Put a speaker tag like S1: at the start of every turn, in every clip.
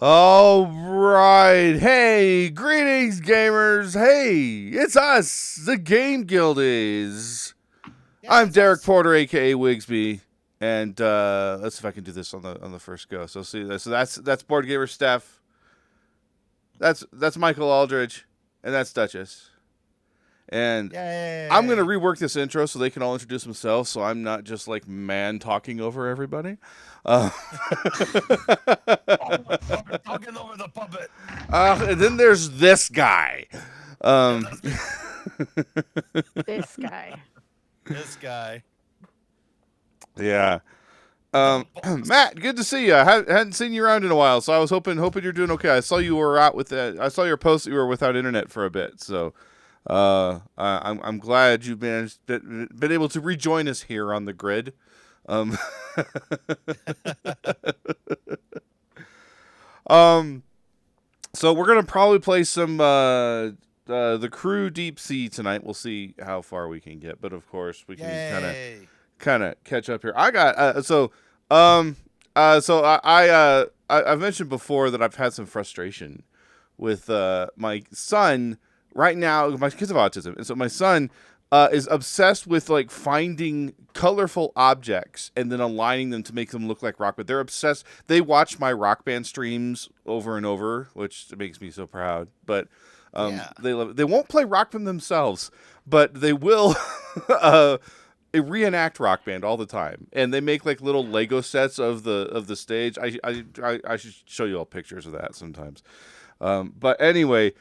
S1: All right. Hey, greetings, gamers. Hey, it's us, the Game Guildies.
S2: Yeah,
S1: I'm
S2: it's
S1: Derek
S2: us.
S1: Porter, aka Wigsby, and let's see if I can do this on the first go. So that's Board Gamer Steph. That's Michael Aldridge, and that's Duchess. And I'm gonna
S2: Yay.
S1: rework this intro so they can all introduce themselves, so I'm not just like man talking over everybody. Uh,
S2: Talking over the puppet.
S1: and then there's this guy.
S2: Yeah,
S1: Um,
S2: that's me.
S3: This guy.
S2: This guy.
S1: yeah.
S2: The boss.
S1: Matt, good to see you. I hadn't seen you around in a while, so I was hoping you're doing okay. I saw you were out with that. I saw your post that you were without internet for a bit, so I'm glad you've been able to rejoin us here on the grid. Um, um, so we're gonna probably play some the Crew Deep Sea tonight. We'll see how far we can get, but of course we can
S2: Yay.
S1: kind of catch up here. I got I've mentioned before that I've had some frustration with my son right now. My kids have autism, and so my son is obsessed with like finding colorful objects and then aligning them to make them look like rock band. They're obsessed. They watch my rock band streams over and over, which makes me so proud. But
S2: Yeah.
S1: they love it. They won't play rock band themselves, but they will uh, reenact rock band all the time, and they make like little Lego sets of the stage. I should show you all pictures of that sometimes. But anyway,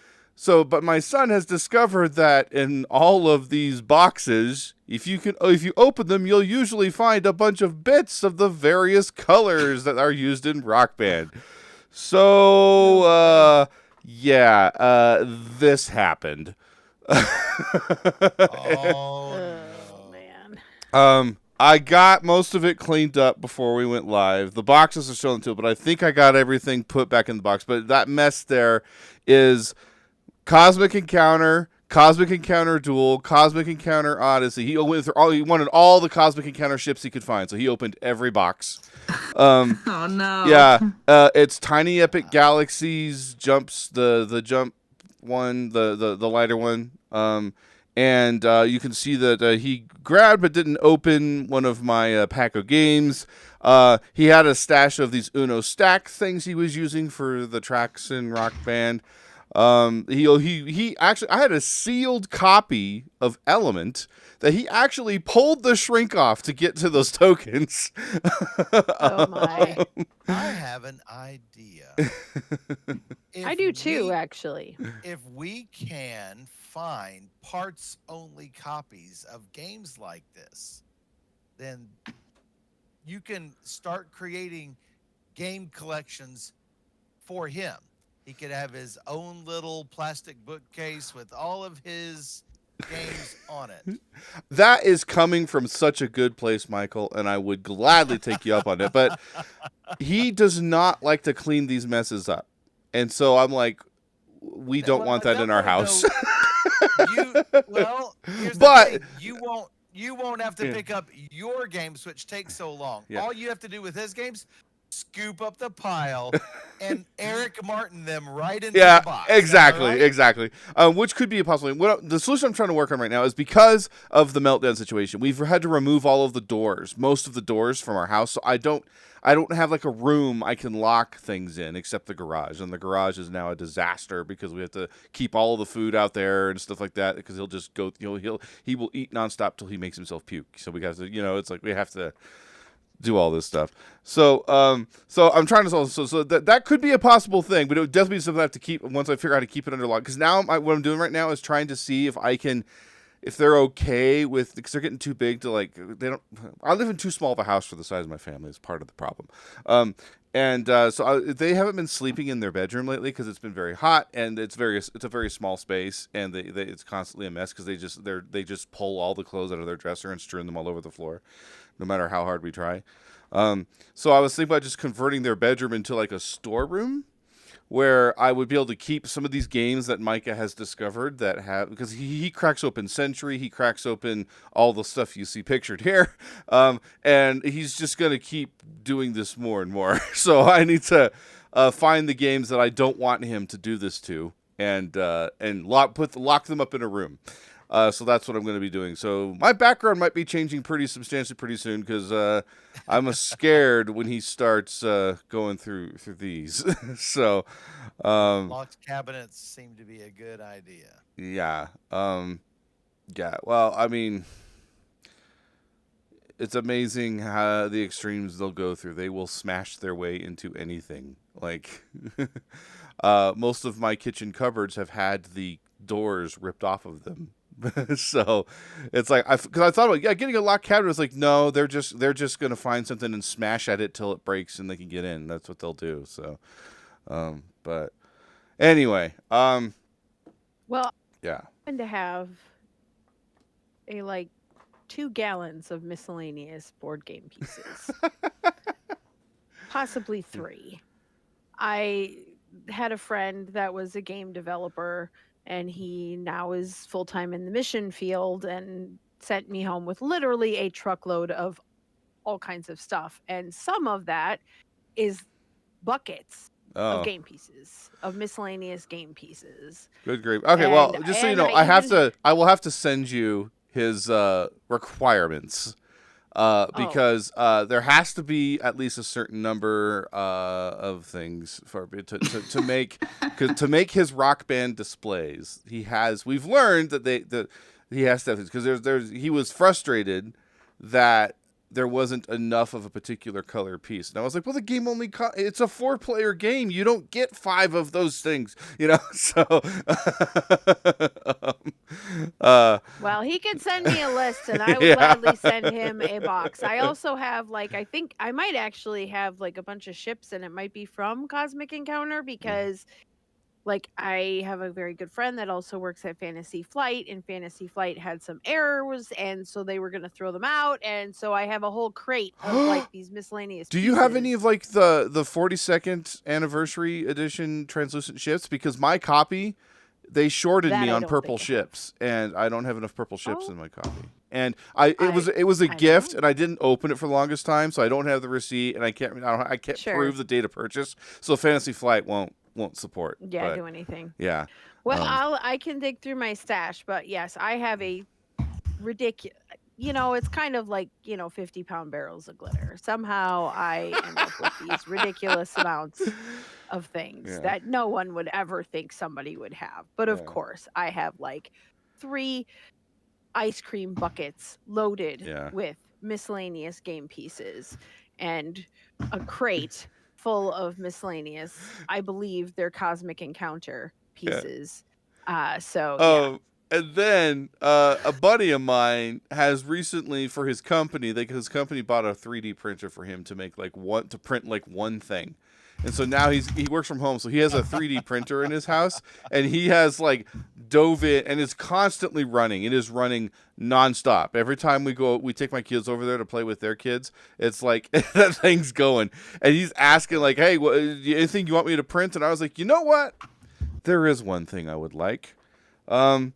S1: but my son has discovered that in all of these boxes, if you open them, you'll usually find a bunch of bits of the various colors that are used in Rock Band. So, yeah, this happened.
S2: Oh
S3: Oh,
S2: no.
S3: man.
S1: I got most of it cleaned up before we went live. The boxes are shown too, but I think I got everything put back in the box. But that mess there is Cosmic Encounter, Cosmic Encounter Duel, Cosmic Encounter Odyssey. He went through all. He wanted all the Cosmic Encounter ships he could find, so he opened every box.
S4: Oh no.
S1: Yeah, it's Tiny Epic Galaxies jumps the jump one, the lighter one. And you can see that he grabbed but didn't open one of my pack of games. He had a stash of these Uno stack things he was using for the tracks in Rock Band. He actually, I had a sealed copy of Element that he actually pulled the shrink off to get to those tokens.
S3: Oh, my.
S2: I have an idea.
S3: I do too,
S2: we-
S3: actually.
S2: If we can find parts only copies of games like this, then you can start creating game collections for him. He could have his own little plastic bookcase with all of his games on it.
S1: That is coming from such a good place, Michael, and I would gladly take you up on it. But he does not like to clean these messes up. And so I'm like, we don't want that in our house.
S2: Here's
S1: But-
S2: the thing. You won't have to
S1: Yeah.
S2: pick up your games, which takes so long.
S1: Yeah.
S2: All you have to do with his games, scoop up the pile and Eric Martin them right into
S1: Yeah,
S2: the box.
S1: exactly,
S2: All right?
S1: exactly. Which could be a possibility. The solution I'm trying to work on right now is because of the meltdown situation. We've had to remove all of the doors, most of the doors from our house. So I don't have like a room I can lock things in except the garage, and the garage is now a disaster because we have to keep all of the food out there and stuff like that because he'll just go. He will eat nonstop till he makes himself puke. So we got to, it's like we have to do all this stuff. So I'm trying to solve. So that could be a possible thing, but it would definitely be something I have to keep once I figure out how to keep it under lock. Because now what I'm doing right now is trying to see if they're okay with, because they're getting too big to like, I live in too small of a house for the size of my family is part of the problem. They haven't been sleeping in their bedroom lately because it's been very hot and it's a very small space, and it's constantly a mess because they just pull all the clothes out of their dresser and strew them all over the floor, no matter how hard we try. So I was thinking about just converting their bedroom into like a storeroom where I would be able to keep some of these games that Micah has discovered that have, because he cracks open Century, he cracks open all the stuff you see pictured here, and he's just going to keep doing this more and more. So I need to find the games that I don't want him to do this to, and lock them up in a room. So that's what I'm going to be doing. So my background might be changing pretty substantially pretty soon because I'm scared when he starts going through these. So
S2: Locked cabinets seem to be a good idea.
S1: yeah, yeah. Well, I mean, it's amazing how the extremes they'll go through. They will smash their way into anything. Like most of my kitchen cupboards have had the doors ripped off of them. So it's like because I thought about getting a locked cabinet. It's like no, they're just gonna find something and smash at it till it breaks and they can get in. That's what they'll do. So, but anyway,
S3: Well,
S1: yeah.
S3: I happen to have a 2 gallons of miscellaneous board game pieces, possibly 3. I had a friend that was a game developer, and he now is full-time in the mission field and sent me home with literally a truckload of all kinds of stuff. And some of that is buckets of game pieces, of miscellaneous game pieces.
S1: Good grief. Okay, well,
S3: And-
S1: just so you
S3: and
S1: know,
S3: I
S1: I will have to send you his requirements. Because there has to be at least a certain number of things for to make to make his Rock Band displays. We've learned that he has to have this because he was frustrated that there wasn't enough of a particular color piece. And I was like, well, the game it's a 4-player game. You don't get 5 of those things, so
S3: Well, he could send me a list, and I would gladly send him a box. I also have I think I might actually have a bunch of ships, and it might be from Cosmic Encounter because I have a very good friend that also works at Fantasy Flight, and Fantasy Flight had some errors, and so they were going to throw them out, and so I have a whole crate of these miscellaneous
S1: Do you have any
S3: pieces.
S1: of the 42nd anniversary edition translucent ships? Because my copy, they shorted
S3: That
S1: me
S3: I
S1: on
S3: don't
S1: purple
S3: think I have.
S1: ships, and I don't have enough purple ships
S3: Oh.
S1: in my copy. And it was a
S3: I
S1: gift,
S3: know.
S1: and I didn't open it for the longest time, so I don't have the receipt, and I can't
S3: Sure.
S1: prove the date of purchase. So Fantasy Flight won't support.
S3: Yeah,
S1: but,
S3: do anything.
S1: yeah.
S3: Well, I can dig through my stash, but yes, I have a ridiculous. It's kind of 50-pound barrels of glitter. Somehow I end up with these ridiculous amounts of things
S1: Yeah.
S3: that no one would ever think somebody would have. But of
S1: Yeah.
S3: course, I have 3 ice cream buckets loaded
S1: Yeah.
S3: with miscellaneous game pieces and a crate full of miscellaneous, I believe they're Cosmic Encounter pieces. So yeah.
S1: And then a buddy of mine has recently, for his company, his company bought a 3D printer for him to make to print one thing. And so now he works from home, so he has a 3D printer in his house, and he has dove in, and it's constantly running. It is running nonstop. Every time we take my kids over there to play with their kids, it's that thing's going. And he's asking hey, anything you want me to print? And I was like, you know what? There is one thing I would like. I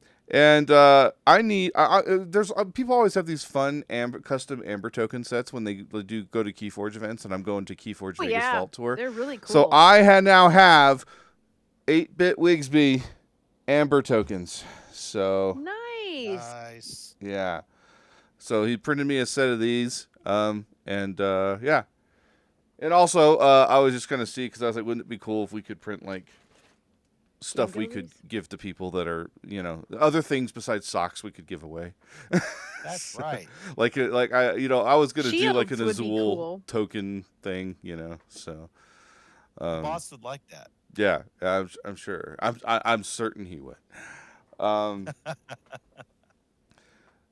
S1: need. There's people always have these fun custom Amber token sets when they do go to Keyforge events, and I'm going to Keyforge
S3: Oh,
S1: Vegas
S3: yeah.
S1: Vault Tour.
S3: They're really cool.
S1: So I now have 8-bit Wigsby Amber tokens. So
S3: Nice.
S1: yeah. So he printed me a set of these. Yeah. And also, I was just gonna see because I was like, wouldn't it be cool if we could print stuff we could give to people that are, other things besides socks we could give away.
S2: That's right.
S1: I was gonna do
S3: Shields
S1: an
S3: would be
S1: Azul
S3: cool.
S1: token thing, So,
S2: Boss would like that.
S1: yeah, I'm sure. I'm certain he would.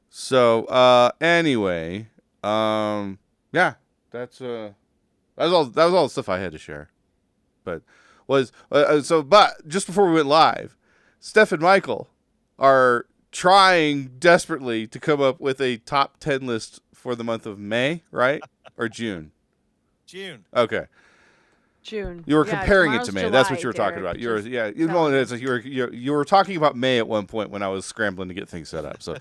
S1: So anyway, yeah, that was all the stuff I had to share. But but just before we went live, Steph and Michael are trying desperately to come up with a top 10 list for the month of May, right? Or June?
S2: June.
S1: Okay.
S3: June.
S1: You were
S3: Yeah,
S1: comparing it
S3: tomorrow's
S1: to May. That's what
S3: July,
S1: you were talking
S3: Derek.
S1: about. You were,
S3: Just
S1: yeah.
S3: telling
S1: You were talking about May at one point when I was scrambling to get things set up. So,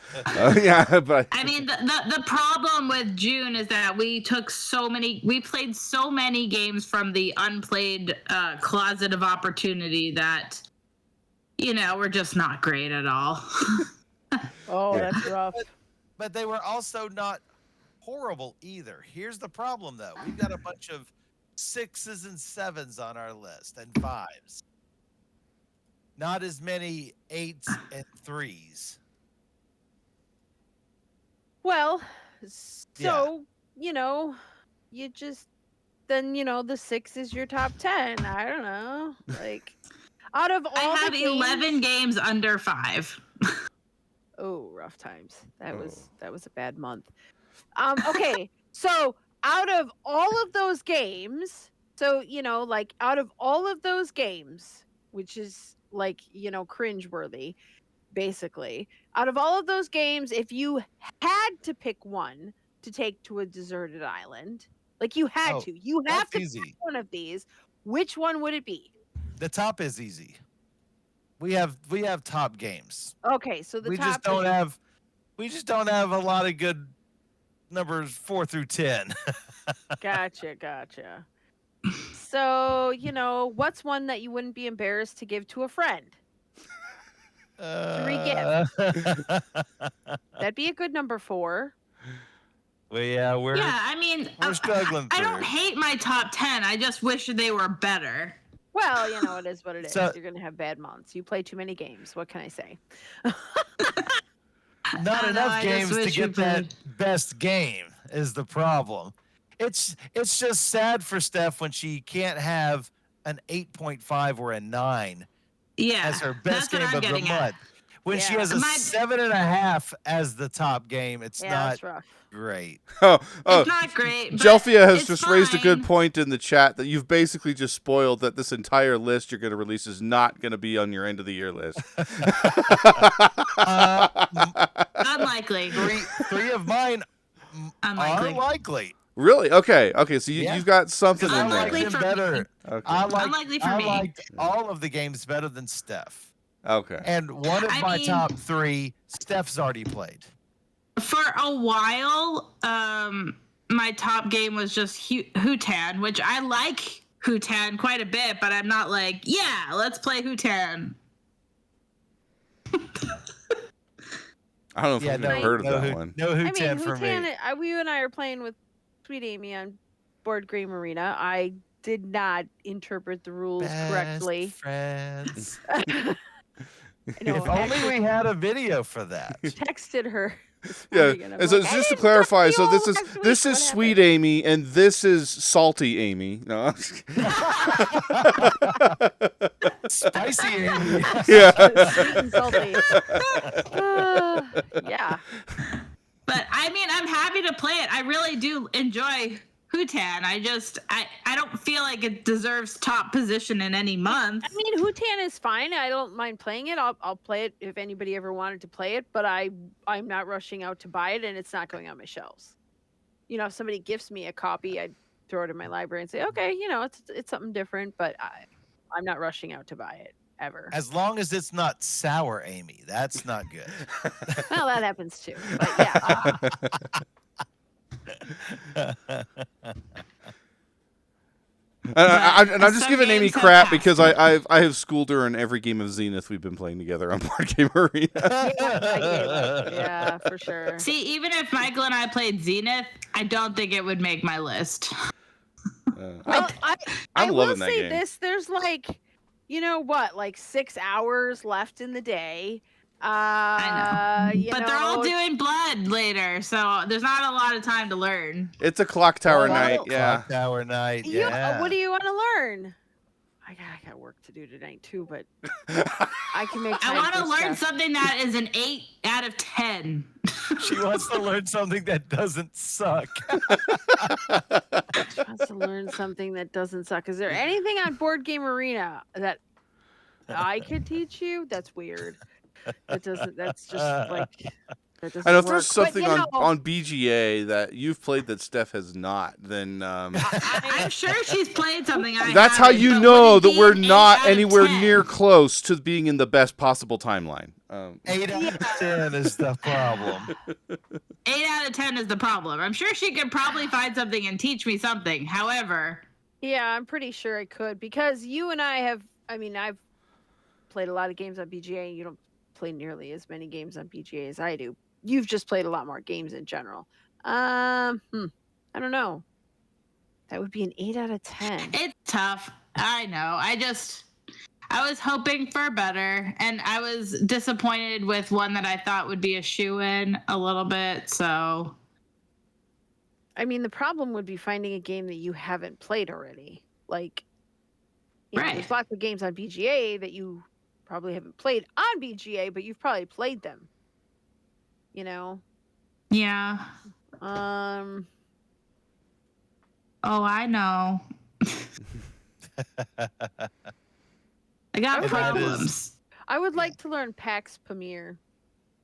S1: yeah, but
S4: I mean, the problem with June is that we played so many games from the unplayed closet of opportunity that, we're just not great at all.
S3: Oh, that's rough.
S2: But they were also not horrible either. Here's the problem, though. We've got a bunch of 6s and 7s on our list and 5s. Not as many 8s and 3s.
S3: Well, so, you just, then, the 6 is your top 10. I don't know. Like, out of all
S4: I have
S3: the games,
S4: 11 games under 5.
S3: Oh, rough times. That was a bad month. Okay, so out of all of those games, so out of all of those games, which is cringeworthy, basically. Out of all of those games, if you had to pick one to take to a deserted island, like you had you have to pick one of these, which one would it be?
S2: The top is easy. We have top games.
S3: Okay, so
S2: we just don't have a lot of good numbers 4 through 10.
S3: Gotcha. So, what's one that you wouldn't be embarrassed to give to a friend? To re-gift. That'd be a good number 4.
S2: Well, yeah, we're struggling.
S4: I don't hate my top 10. I just wish they were better.
S3: Well, it is what it is. You're going to have bad months. You play too many games. What can I say?
S2: Not enough games to get that best game is the problem. It's just sad for Steph when she can't have an 8.5 or a 9 as her best game of the month. When she has a 7.5 as the top game, it's not great.
S4: It's not great.
S1: Jelfia has just raised a good point in the chat that you've basically just spoiled that this entire list you're going to release is not going to be on your end of the year list.
S4: Unlikely.
S2: Three of mine are likely.
S1: Really? Okay. So you've got something in there.
S2: Unlikely better.
S1: Okay.
S4: Unlikely for me.
S2: I liked all of the games better than Steph.
S1: Okay.
S2: And one of my top 3, Steph's already played.
S4: For a while, my top game was just Hutan, which I like Hutan quite a bit, but I'm not like, yeah, let's play Hutan.
S1: I don't know if I've ever heard of that one.
S2: No Hutan for me.
S3: You and I are playing with Sweet Amy on Board Game Arena. I did not interpret the rules correctly.
S2: Friends.
S3: If
S2: only we had a video for that.
S3: Texted her.
S1: Yeah, and so just to clarify, so this is Sweet Amy and this is Salty Amy. No.
S2: Spicy Amy.
S1: Yeah.
S3: Sweet and salty. Yeah.
S4: But I mean, I'm happy to play it. I really do enjoy Hutan. I don't feel like it deserves top position in any month.
S3: I mean, Hutan is fine. I don't mind playing it. I'll play it if anybody ever wanted to play it, but I'm not rushing out to buy it, and it's not going on my shelves. If somebody gifts me a copy, I'd throw it in my library and say, okay, it's something different, but I'm not rushing out to buy it ever.
S2: As long as it's not sour Amy, that's not good.
S3: Well, that happens too. But yeah.
S1: And I'm just giving Amy crap because I have schooled her in every game of Zenith we've been playing together on Board Game Arena.
S3: Yeah, for sure.
S4: See, even if Michael and I played Zenith, I don't think it would make my list.
S3: Well, I will
S1: loving that
S3: say
S1: game.
S3: this: there's like 6 hours left in the day.
S4: I know. But they're all doing blood later, so there's not a lot of time to learn.
S1: It's a clock tower night, yeah.
S2: Clock tower night, yeah.
S3: What do you want to learn? I got work to do tonight too, but I can make time.
S4: I want to
S3: for
S4: learn
S3: stuff.
S4: something that is an 8 out of 10.
S2: She wants to learn something that doesn't suck.
S3: She wants to learn something that doesn't suck. Is there anything on Board Game Arena that I could teach you? That's weird. That doesn't. That's just like That doesn't
S1: I know if
S3: work.
S1: there's
S3: But,
S1: something on BGA that you've played that Steph has not, then
S4: I'm sure she's played something.
S1: that's how
S4: haven't,
S1: you
S4: but
S1: know
S4: would it
S1: that
S4: be
S1: we're
S4: an 8
S1: not
S4: out of
S1: anywhere
S4: 10?
S1: near close to being in the best possible timeline.
S2: 8 out of 10 is the problem.
S4: 8 out of 10 is the problem. I'm sure she could probably find something and teach me something. However,
S3: yeah, I'm pretty sure I could because you and I have. I mean, I've played a lot of games on BGA. You don't play nearly as many games on BGA as I do. You've just played a lot more games in general. I don't know. That would be an 8 out of 10.
S4: it's tough. I know. I was hoping for better, and I was disappointed with one that I thought would be a shoo-in a little bit. So,
S3: I mean, the problem would be finding a game that you haven't played already. Like, you know,
S4: Right.
S3: there's lots of games on BGA that you probably haven't played on BGA, but you've probably played them. You know?
S4: yeah.
S3: Um,
S4: Oh, I know. I got
S3: Okay.
S4: problems.
S3: I would like to learn Pax Pamir.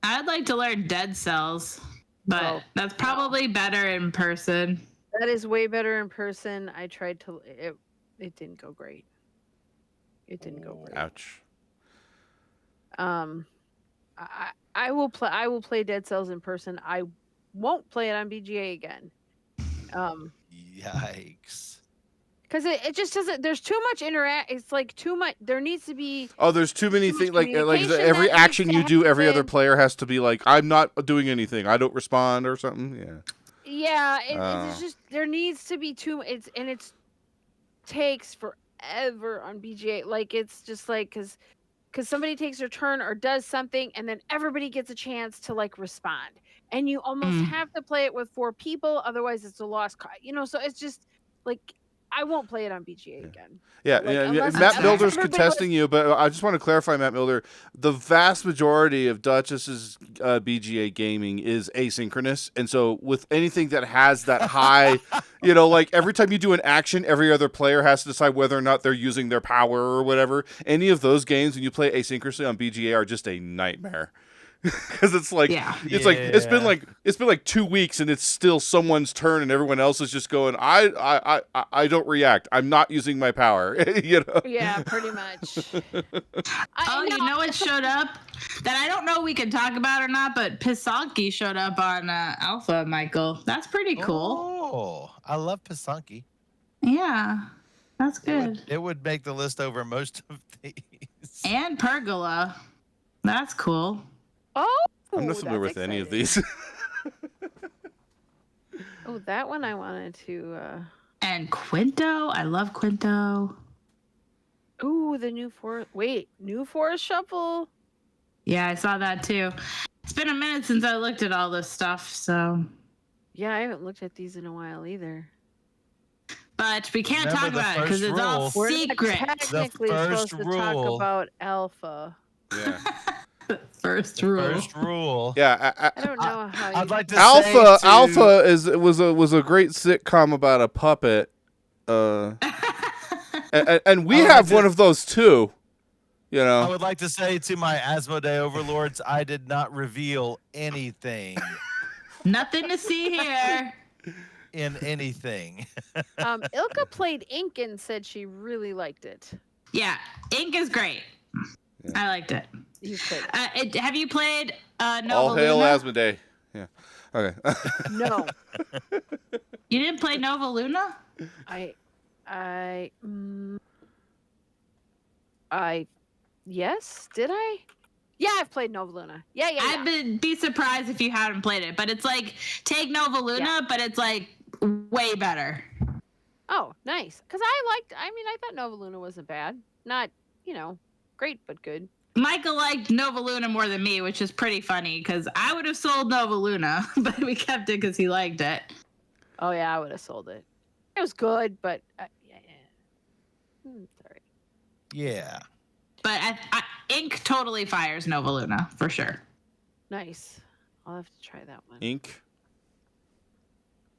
S4: I'd like to learn Dead Cells, but
S3: Oh,
S4: that's probably better in person.
S3: That is way better in person. I tried to. It didn't go great. It didn't go great.
S1: Ouch.
S3: I will play. I will play Dead Cells in person. I won't play it on BGA again.
S2: Yikes.
S3: Because it just doesn't. There's too much interact. It's like too much. There needs to be.
S1: Oh, there's too many
S3: Too much
S1: things. Like
S3: communication
S1: every
S3: that needs
S1: action
S3: to
S1: you do, every other
S3: happen.
S1: player has to be like, I'm not doing anything. I don't respond or something. Yeah.
S3: Yeah,
S1: Oh.
S3: it's just there needs to be too. It's takes forever on BGA. Like it's just like because somebody takes their turn or does something, and then everybody gets a chance to like respond, and you almost have to play it with 4 people, otherwise it's a lost cause. You know, so it's just like I won't play it on BGA again.
S1: Yeah,
S3: Like,
S1: yeah.
S3: unless-
S1: Matt
S4: unless
S1: Milder's
S3: everybody
S1: contesting you, but I just want to clarify, Matt Milder. The vast majority of Duchess's BGA gaming is asynchronous, and so with anything that has that high, you know, like every time you do an action, every other player has to decide whether or not they're using their power or whatever. Any of those games, when you play asynchronously on BGA, are just a nightmare. Because it's like it's been like 2 weeks and it's still someone's turn and everyone else is just going I don't react. I'm not using my power. You know.
S3: Yeah, pretty much.
S4: You know what showed up that I don't know we can talk about or not, but Pisanki showed up on Alpha, Michael. That's pretty cool.
S2: Oh, I love Pisanki.
S4: Yeah, that's good.
S2: It would make the list over most of these.
S4: And Pergola. That's cool.
S3: Oh,
S1: I'm not familiar
S3: that's
S1: with any of
S3: exciting.
S1: these.
S3: Oh, that one I wanted to.
S4: And Quinto. I love Quinto.
S3: Ooh, the new forest. Wait, new forest shuffle.
S4: Yeah, I saw that too. It's been a minute since I looked at all this stuff, so.
S3: Yeah, I haven't looked at these in a while either.
S4: But we can't
S2: Remember
S4: talk
S2: the
S4: about it because
S2: first
S4: it's all
S2: rule.
S3: We're not
S4: secret.
S3: technically
S2: first
S3: supposed to talk
S2: rule.
S3: about alpha.
S1: Yeah.
S4: First rule.
S2: First rule.
S1: Yeah.
S3: I don't know how.
S2: I'd like to
S1: Alpha
S2: say
S1: Alpha was a great sitcom about a puppet. And we have one of those too. You
S2: I
S1: know.
S2: would like to say to my Asmodee overlords, I did not reveal anything
S4: Nothing to see here.
S2: in anything.
S3: Ilka played Ink and said she really liked it.
S4: Yeah, Ink is great.
S1: Yeah.
S4: I liked it.
S3: You played it.
S4: Have you played Nova
S1: All hail
S4: Luna?
S1: Asmodee. Yeah. Okay.
S3: No,
S4: You didn't play Nova Luna?
S3: yes, did I? Yeah, I've played Nova Luna. Yeah.
S4: I'd be surprised if you hadn't played it, but it's like take Nova Luna, but it's like way better.
S3: Oh, nice. Because I thought Nova Luna wasn't bad. Not, great, but good.
S4: Michael liked Nova Luna more than me, which is pretty funny because I would have sold Nova Luna, but we kept it because he liked it.
S3: Oh, yeah, I would have sold it. It was good, but yeah. Sorry.
S2: Yeah.
S4: But Ink totally fires Nova Luna for sure.
S3: Nice. I'll have to try that one.
S1: Ink.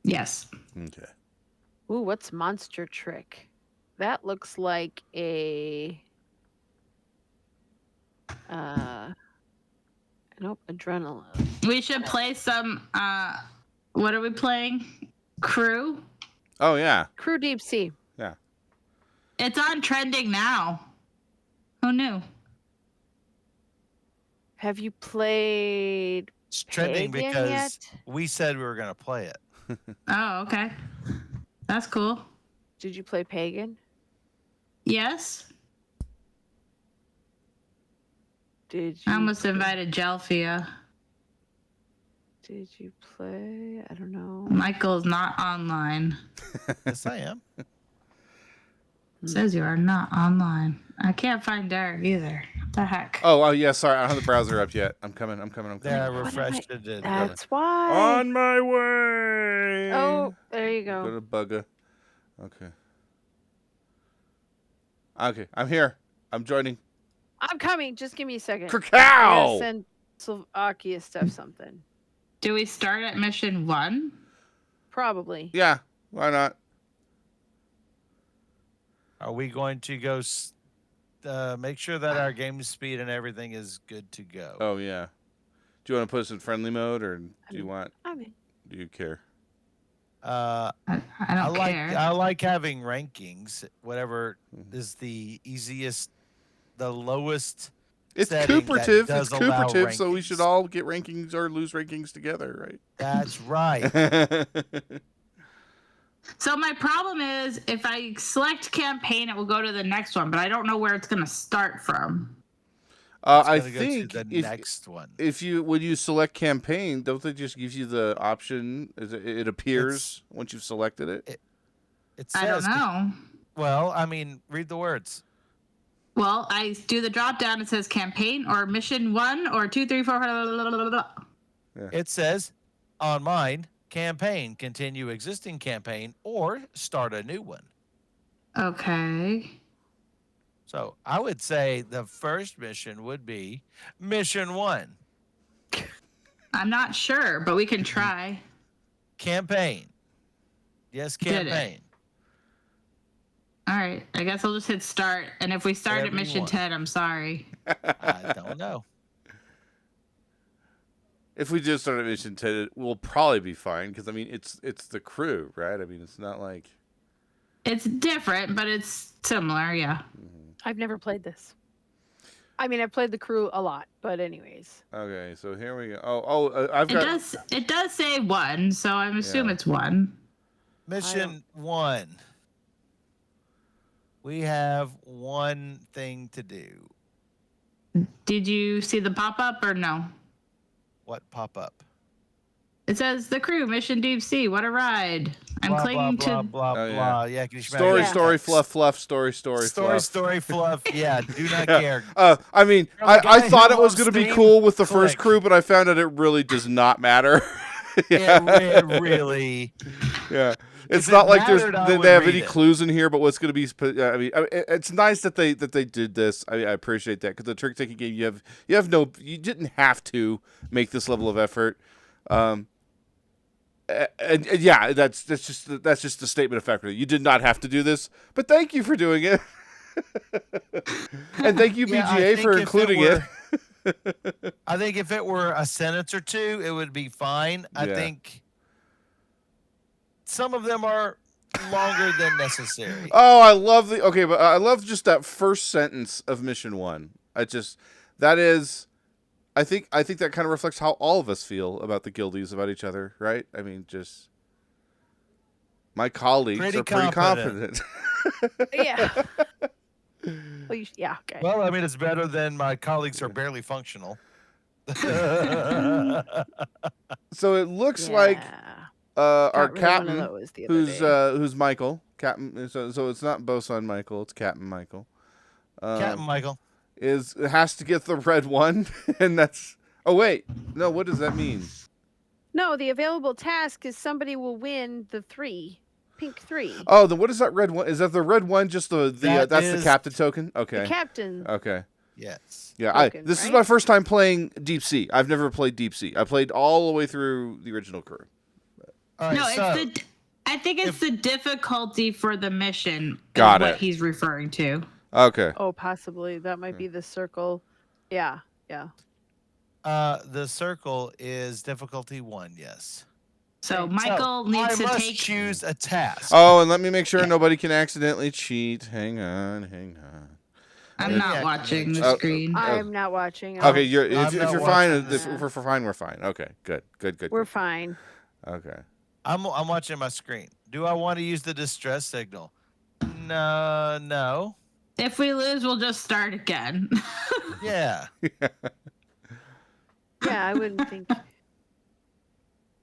S4: Yes.
S1: Okay.
S3: Ooh, what's Monster Trick? That looks like a nope, adrenaline.
S4: We should play some. What are we playing? Crew.
S1: Oh yeah.
S3: Crew Deep Sea.
S1: Yeah.
S4: It's on trending now. Who knew?
S3: Have you played
S2: It's trending
S3: Pagan
S2: because
S3: yet?
S2: we said we were going to play it.
S4: Oh, okay. That's cool.
S3: Did you play Pagan?
S4: Yes.
S3: Did you?
S4: I almost invited Jelfia.
S3: Did you play? I don't know.
S4: Michael's not online.
S2: Yes, I am.
S4: It says you are not online. I can't find Derek either. What the heck?
S1: Oh yeah. Sorry, I don't have the browser up yet. I'm coming.
S2: Yeah, I
S3: What am
S2: refreshed it.
S3: That's why.
S1: On my way.
S3: Oh, there you
S1: Go
S3: go.
S1: to Bugga. Okay. Okay, I'm here. I'm joining.
S3: I'm coming. Just give me a second. I
S1: Cacao.
S3: gotta send Slovakia stuff something.
S4: Do we start at mission 1?
S3: Probably.
S1: Yeah. Why not?
S2: Are we going to go make sure that our game speed and everything is good to go?
S1: Oh yeah. Do you want to put us in friendly mode, or do you want?
S3: I mean,
S1: Do you care?
S4: I
S2: I
S4: don't
S2: like
S4: care.
S2: I like having rankings. Whatever is the easiest, the lowest.
S1: It's
S2: setting that
S1: cooperative.
S2: does
S1: It's
S2: allow
S1: cooperative, so we should
S2: rankings.
S1: all get rankings or lose rankings together,
S2: That's right.
S1: right?
S4: So my problem is if I select campaign, it will go to the next one, but I don't know where it's going to start from.
S1: I
S2: It's gonna go
S1: think
S2: to the
S1: if
S2: next one.
S1: when you select campaign, don't they just give you the option? It appears once you've selected it.
S2: It
S4: I don't
S2: says.
S4: know.
S2: Well, I mean, read the words.
S4: Well, I do the drop down. It says campaign or mission 1 or 2, 3, 4. Blah, blah, blah, blah.
S2: It says on mine, campaign, continue existing campaign, or start a new one.
S4: Okay.
S2: So I would say the first mission would be mission 1,
S4: I'm not sure, but we can try.
S2: campaign. Yes,
S4: Did it.
S2: campaign.
S4: All right. I guess I'll just hit start. And if we start
S2: Whatever
S4: at
S2: you
S4: mission
S2: want.
S4: 10, I'm sorry.
S2: I don't know.
S1: If we just start at mission 10, we'll probably be fine because I mean it's the crew, right? I mean it's not like
S4: It's different, but it's similar. Yeah.
S3: I've never played this. I mean, I've played the crew a lot, but anyways.
S1: okay. So here we go. I've
S4: It
S1: got
S4: does say 1, so I'm assuming
S1: Yeah.
S4: it's 1.
S2: Mission 1. We have one thing to do.
S4: Did you see the pop up or no?
S2: What pop up?
S4: It says the crew mission deep sea. What a ride! I'm
S2: Blah,
S4: clicking
S2: blah,
S4: to.
S2: blah,
S1: Oh, yeah.
S2: blah. Yeah, can you smell
S1: story,
S2: it?
S1: story, fluff, fluff, story,
S2: Story,
S1: fluff.
S2: story, fluff. Yeah, do not care.
S1: I mean,
S2: From a
S1: I
S2: guy
S1: thought
S2: who
S1: it was
S2: loves
S1: going to be
S2: Steam,
S1: cool with the first
S2: click.
S1: crew, but I found out it really does not matter.
S2: It really.
S1: Yeah. It's
S2: If
S1: not
S2: it
S1: like
S2: mattered, I
S1: they
S2: would
S1: have
S2: read
S1: any
S2: it.
S1: clues in here, but what's going to be. I mean, it's nice that they did this. I appreciate that because the trick taking game, you didn't have to make this level of effort. And yeah, that's just a statement of fact. You did not have to do this, but thank you for doing it, and thank you
S2: Yeah, I
S1: BGA
S2: think
S1: for
S2: if it
S1: including it.
S2: I think if it were a sentence or two, it would be fine. I
S1: Yeah.
S2: think some of them are longer than necessary.
S1: Oh, I love but I love just that first sentence of mission 1. That is, I think that kind of reflects how all of us feel about the guildies, about each other, right? I mean, just my colleagues
S2: Pretty
S1: are pretty
S2: competent.
S1: competent.
S3: Yeah. Well, yeah. Okay.
S2: Well, I mean, it's better than my colleagues are barely functional.
S1: So it looks like
S3: Got
S1: our
S3: rid of one of
S1: captain,
S3: those the other day.
S1: who's Michael, Captain. So it's not Bosun Michael, it's Captain Michael.
S2: Captain Michael.
S1: Has to get the red one, and that's. Oh wait, no. What does that mean?
S3: No, the available task is somebody will win the pink 3.
S1: Oh, then what is that red one? Is that the red one? Just that's the
S2: is-
S1: captain token. Okay.
S3: The captain.
S1: Okay.
S2: Yes.
S1: Yeah.
S3: Token,
S1: This is
S3: right?
S1: my first time playing Deep Sea. I've never played Deep Sea. I played all the way through the original crew.
S2: All right.
S4: No,
S2: so
S4: I think it's the difficulty for the mission.
S1: Got
S4: is
S1: it.
S4: What he's referring to.
S1: Okay.
S3: Oh, possibly. That might be the circle. Yeah. Yeah.
S2: The circle is difficulty 1. Yes.
S4: So Michael needs
S2: I
S4: to
S2: must
S4: take.
S2: choose a task.
S1: Oh, and let me make sure nobody can accidentally cheat. Hang on.
S4: I'm not watching the screen.
S3: I'm not watching.
S1: Okay,
S3: I'm
S1: if
S2: not
S1: you're fine,
S2: watching
S1: if
S3: this.
S1: we're fine, we're fine. Okay, good.
S3: We're fine.
S1: Okay.
S2: I'm watching my screen. Do I want to use the distress signal? No.
S4: If we lose, we'll just start again.
S2: Yeah.
S3: Yeah, I wouldn't think.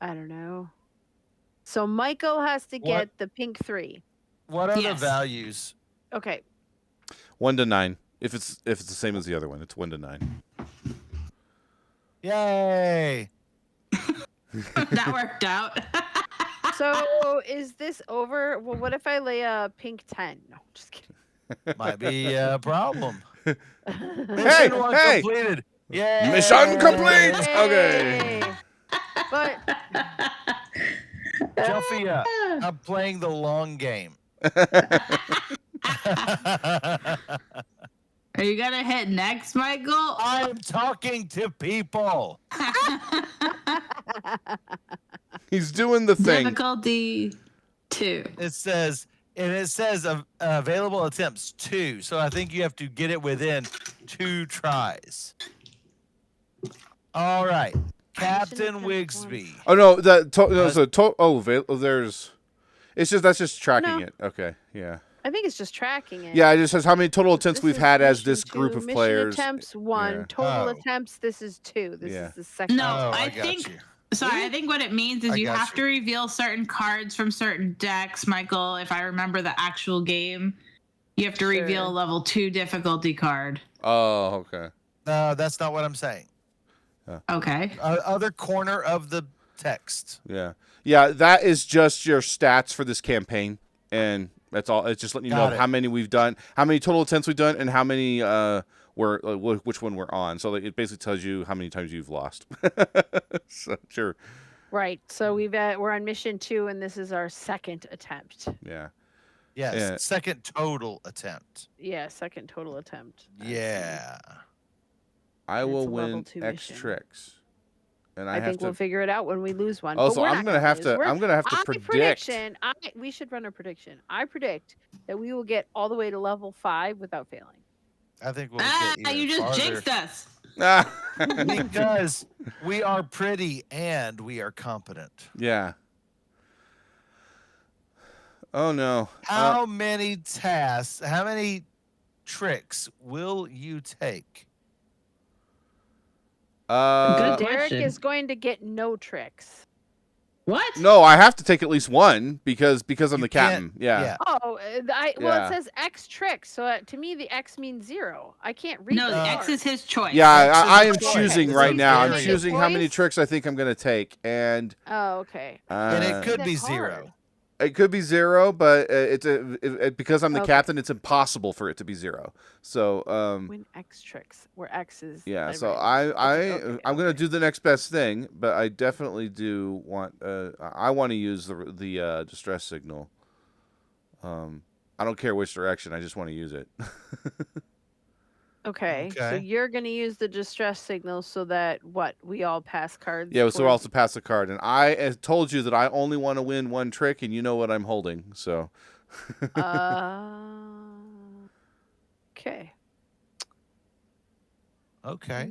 S3: I don't know. So Michael has to get the pink 3.
S2: What are the
S4: Yes.
S2: values?
S3: Okay.
S1: 1 to 9. If it's the same as the other one, it's 1 to 9.
S2: Yay.
S4: That worked out.
S3: So is this over? Well, what if I lay a pink 10? No, just kidding.
S2: Might be a problem.
S1: Hey,
S2: Mission 1
S1: hey.
S2: completed. Yay.
S1: Mission complete. Okay.
S3: Yay. But
S2: Sophia, I'm playing the long game.
S4: Are you gonna hit next, Michael?
S2: I'm talking to people.
S1: He's doing the thing.
S4: Difficulty 2.
S2: It says available attempts 2. So I think you have to get it within 2 tries. All right. Captain Wigsby.
S1: Oh no, there's. It's just that's just tracking it. Okay, yeah.
S3: I think it's just tracking it.
S1: Yeah, it just says how many total attempts
S3: This
S1: we've
S3: is
S1: had as
S3: mission
S1: this group
S3: 2,
S1: of
S3: mission
S1: players.
S3: attempts 1.
S1: Yeah.
S3: Total
S2: Oh.
S3: attempts. This is 2. This
S1: Yeah.
S3: is the second.
S4: No,
S2: Oh,
S4: I
S2: got
S4: think.
S2: you.
S4: Sorry, I think what it means is
S2: I
S4: you
S2: got
S4: have
S2: you.
S4: to reveal certain cards from certain decks, Michael. If I remember the actual game, you have to reveal a
S3: Sure.
S4: level 2 difficulty card.
S1: Oh, okay.
S2: No, that's not what I'm saying.
S4: Okay.
S2: Other corner of the text.
S1: Yeah, that is just your stats for this campaign, and that's all. It's just letting you
S2: Got
S1: know
S2: it.
S1: how many we've done, how many total attempts we've done, and how many which one we're on. So it basically tells you how many times you've lost. So sure,
S3: Right. So we're on mission 2, and this is our second attempt.
S1: yeah.
S2: Yes.
S1: Yeah.
S2: Second total attempt.
S3: Yeah, second total attempt. I see.
S2: Yeah.
S1: I
S3: It's
S1: will
S3: a level
S1: win
S3: 2
S1: X
S3: mission.
S1: tricks, and
S3: I
S1: have
S3: think
S1: to.
S3: we'll figure it out when we lose one.
S1: Also,
S3: but we're
S1: I'm
S3: not
S1: gonna have
S3: lose.
S1: to.
S3: We're-
S1: I'm gonna have to
S3: I
S1: predict.
S3: prediction. We should run a prediction. I predict that we will get all the way to level 5 without failing.
S2: I think we'll
S4: Ah,
S2: get even
S4: you just
S2: farther
S4: jinxed us.
S2: because we are pretty and we are competent.
S1: Yeah. Oh no.
S2: How many tasks, how many tricks will you take?
S4: Good
S3: Derek
S4: question.
S3: is going to get no tricks.
S4: What?
S1: No, I have to take at least one because I'm
S2: You
S1: the
S2: can't-
S1: captain. Yeah.
S3: Oh, well,
S1: Yeah.
S3: it says X tricks. So to me, the X means 0. I can't read
S4: No,
S3: the
S4: the
S2: No.
S4: X is his choice.
S1: Yeah,
S2: X is
S1: I
S2: a
S1: am
S2: choice.
S1: choosing
S2: It's
S1: right
S2: a
S1: now. I'm
S2: variant.
S1: choosing how many
S3: Choice?
S1: tricks I think I'm going to take, and
S3: Oh, okay.
S2: And it could
S3: That's
S2: be
S3: hard.
S2: 0.
S1: it could be 0, but because I'm the
S3: Okay.
S1: captain, it's impossible for it to be 0. So
S3: Win X tricks, where X is.
S1: yeah. So
S3: right.
S1: I'm going to do the next best thing, but I definitely do want I want to use the distress signal. I don't care which direction. I just want to use it.
S3: Okay. So
S2: Okay.
S3: you're going to use the distress signal so that we all pass cards.
S1: Yeah, so we'll
S3: towards-
S1: also pass the card. And I told you that I only want to win one trick, and you know what I'm holding. So,
S3: Okay.
S2: Okay.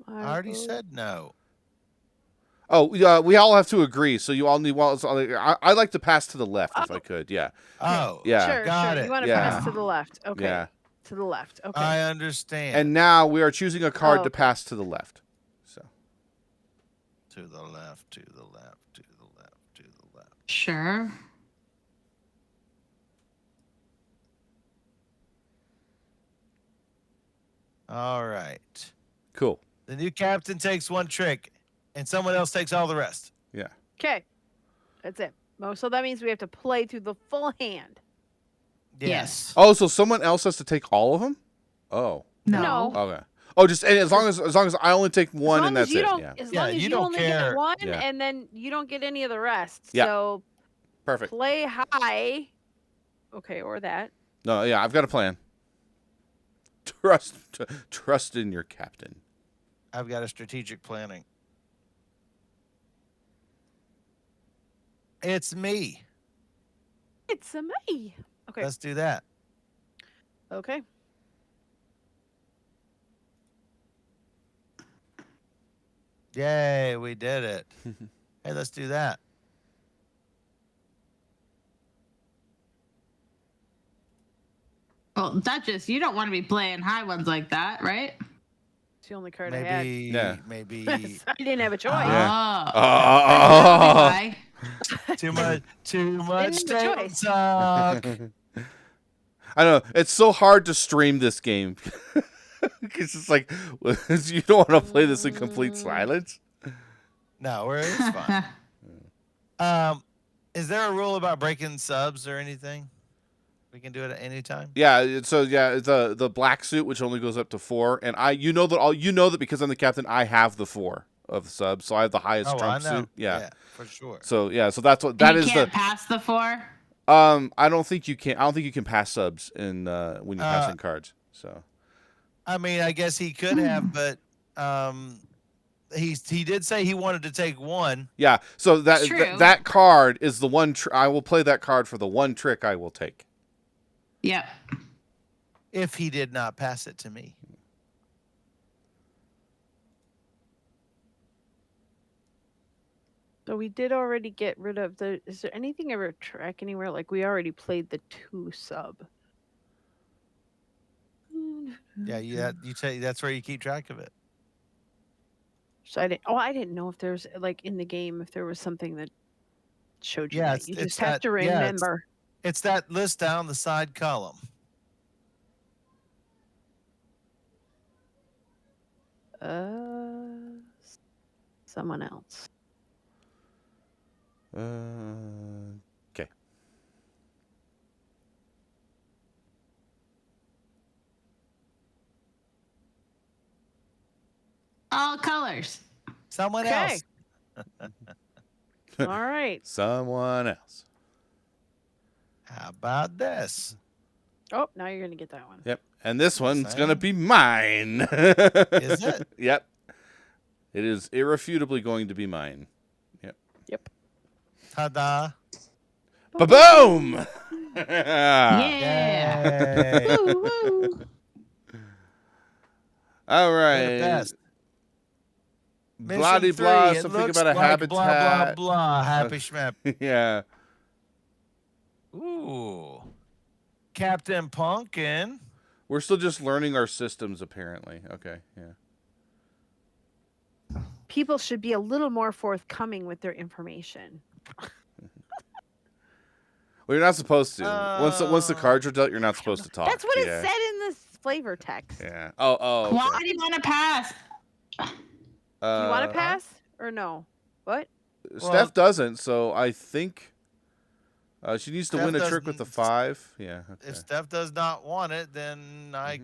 S2: I
S3: I
S2: already
S3: will-
S2: said no.
S1: oh, yeah, we all have to agree. So you all need. Well, I like to pass to the left if I could. Yeah,
S2: Oh,
S1: Yeah.
S3: Sure,
S2: got
S3: sure.
S2: it.
S3: You want to
S1: Yeah.
S3: pass to the left. Okay.
S1: yeah.
S3: To the left. Okay.
S2: I understand.
S1: And now we are choosing a card
S3: Oh,
S1: to
S3: okay.
S1: pass to the left. So,
S2: to the left, to the left, to the left, to the left.
S4: Sure.
S2: All right.
S1: cool.
S2: The new captain takes one trick, and someone else takes all the rest.
S1: Yeah.
S3: Okay. That's it. Oh, so that means we have to play through the full hand.
S4: Yes.
S1: Oh, so someone else has to take all of them? Oh,
S3: No.
S1: okay. Oh, just and as long as I only take one,
S3: as long
S1: and
S3: as
S1: that's
S3: you
S1: it.
S3: don't,
S1: Yeah.
S3: As
S2: Yeah,
S3: long as
S2: you
S3: you
S2: don't
S3: only
S2: care.
S3: get one,
S1: Yeah.
S3: and then you don't get any of the rest.
S1: Yeah.
S3: So
S1: Perfect.
S3: play high. Okay, or that.
S1: No, yeah, I've got a plan. Trust in your captain.
S2: I've got a strategic planning. It's me.
S3: It's a me. Okay.
S2: Let's do that.
S3: Okay.
S2: Yay, we did it. Hey, let's do that.
S4: Well, Duchess, you don't want to be playing high ones like that, right?
S3: It's the only card I had.
S2: Maybe,
S1: Yeah.
S2: maybe
S3: I didn't have a choice.
S1: Yeah.
S4: Oh.
S2: too much
S3: Didn't have a
S2: table
S3: choice.
S2: talk.
S1: I know it's so hard to stream this game because it's like you don't want to play this in complete silence.
S2: No, it's fine. Is there a rule about breaking subs or anything? We can do it at any time.
S1: Yeah, the black suit, which only goes up to 4, and you know that because I'm the captain, I have the 4 of the subs, so I have the highest
S2: I
S1: trump
S2: know.
S1: suit. Yeah,
S2: for sure.
S1: so that's what that
S4: you
S1: is.
S4: Can't pass the 4.
S1: I don't think you can. I don't think you can pass subs in when you're passing cards. So,
S2: I mean, I guess he could have, but he did say he wanted to take 1.
S1: yeah. So that
S4: True.
S1: that card is the one. I will play that card for the one trick I will take.
S4: Yep.
S2: If he did not pass it to me.
S3: So we did already get rid of the. Is there anything ever track anywhere? Like we already played the 2 sub.
S2: Yeah, you say that's where you keep track of it.
S3: So I didn't know if there's like in the game if there was something that showed you that. You just have to remember.
S2: It's that list down the side column.
S3: Someone else.
S1: Okay.
S4: All colors.
S2: Someone else.
S3: All right.
S1: Someone else.
S2: How about this?
S3: Oh, now you're gonna get that one.
S1: Yep. And this one's
S2: Same.
S1: gonna be mine.
S2: Is it?
S1: Yep. It is irrefutably going to be mine.
S3: Yep.
S2: Ta-da.
S1: Ba-boom!
S4: Yeah.
S2: Yay.
S4: Woo, woo.
S1: All
S2: You're the
S1: right.
S2: best. Mission
S1: Bloody
S2: 3,
S1: blah,
S2: it
S1: something
S2: looks
S1: about a
S2: like
S1: habitat.
S2: Blah, blah, blah. Happy schmap.
S1: Yeah.
S2: Ooh. Captain Pumpkin.
S1: We're still just learning our systems, apparently. Okay, yeah.
S3: People should be a little more forthcoming with their information.
S1: Well, you're not supposed to. Once the cards are dealt, you're not supposed to talk.
S3: That's what
S1: yeah.
S3: it said in the flavor text.
S1: Yeah. Oh. Okay.
S4: Why do you want to pass?
S3: Do you want to pass or no? What?
S1: Steph doesn't, so I think she needs to
S2: Steph
S1: win a trick with the
S2: doesn't-
S1: 5. Yeah. Okay.
S2: If Steph does not want it, then I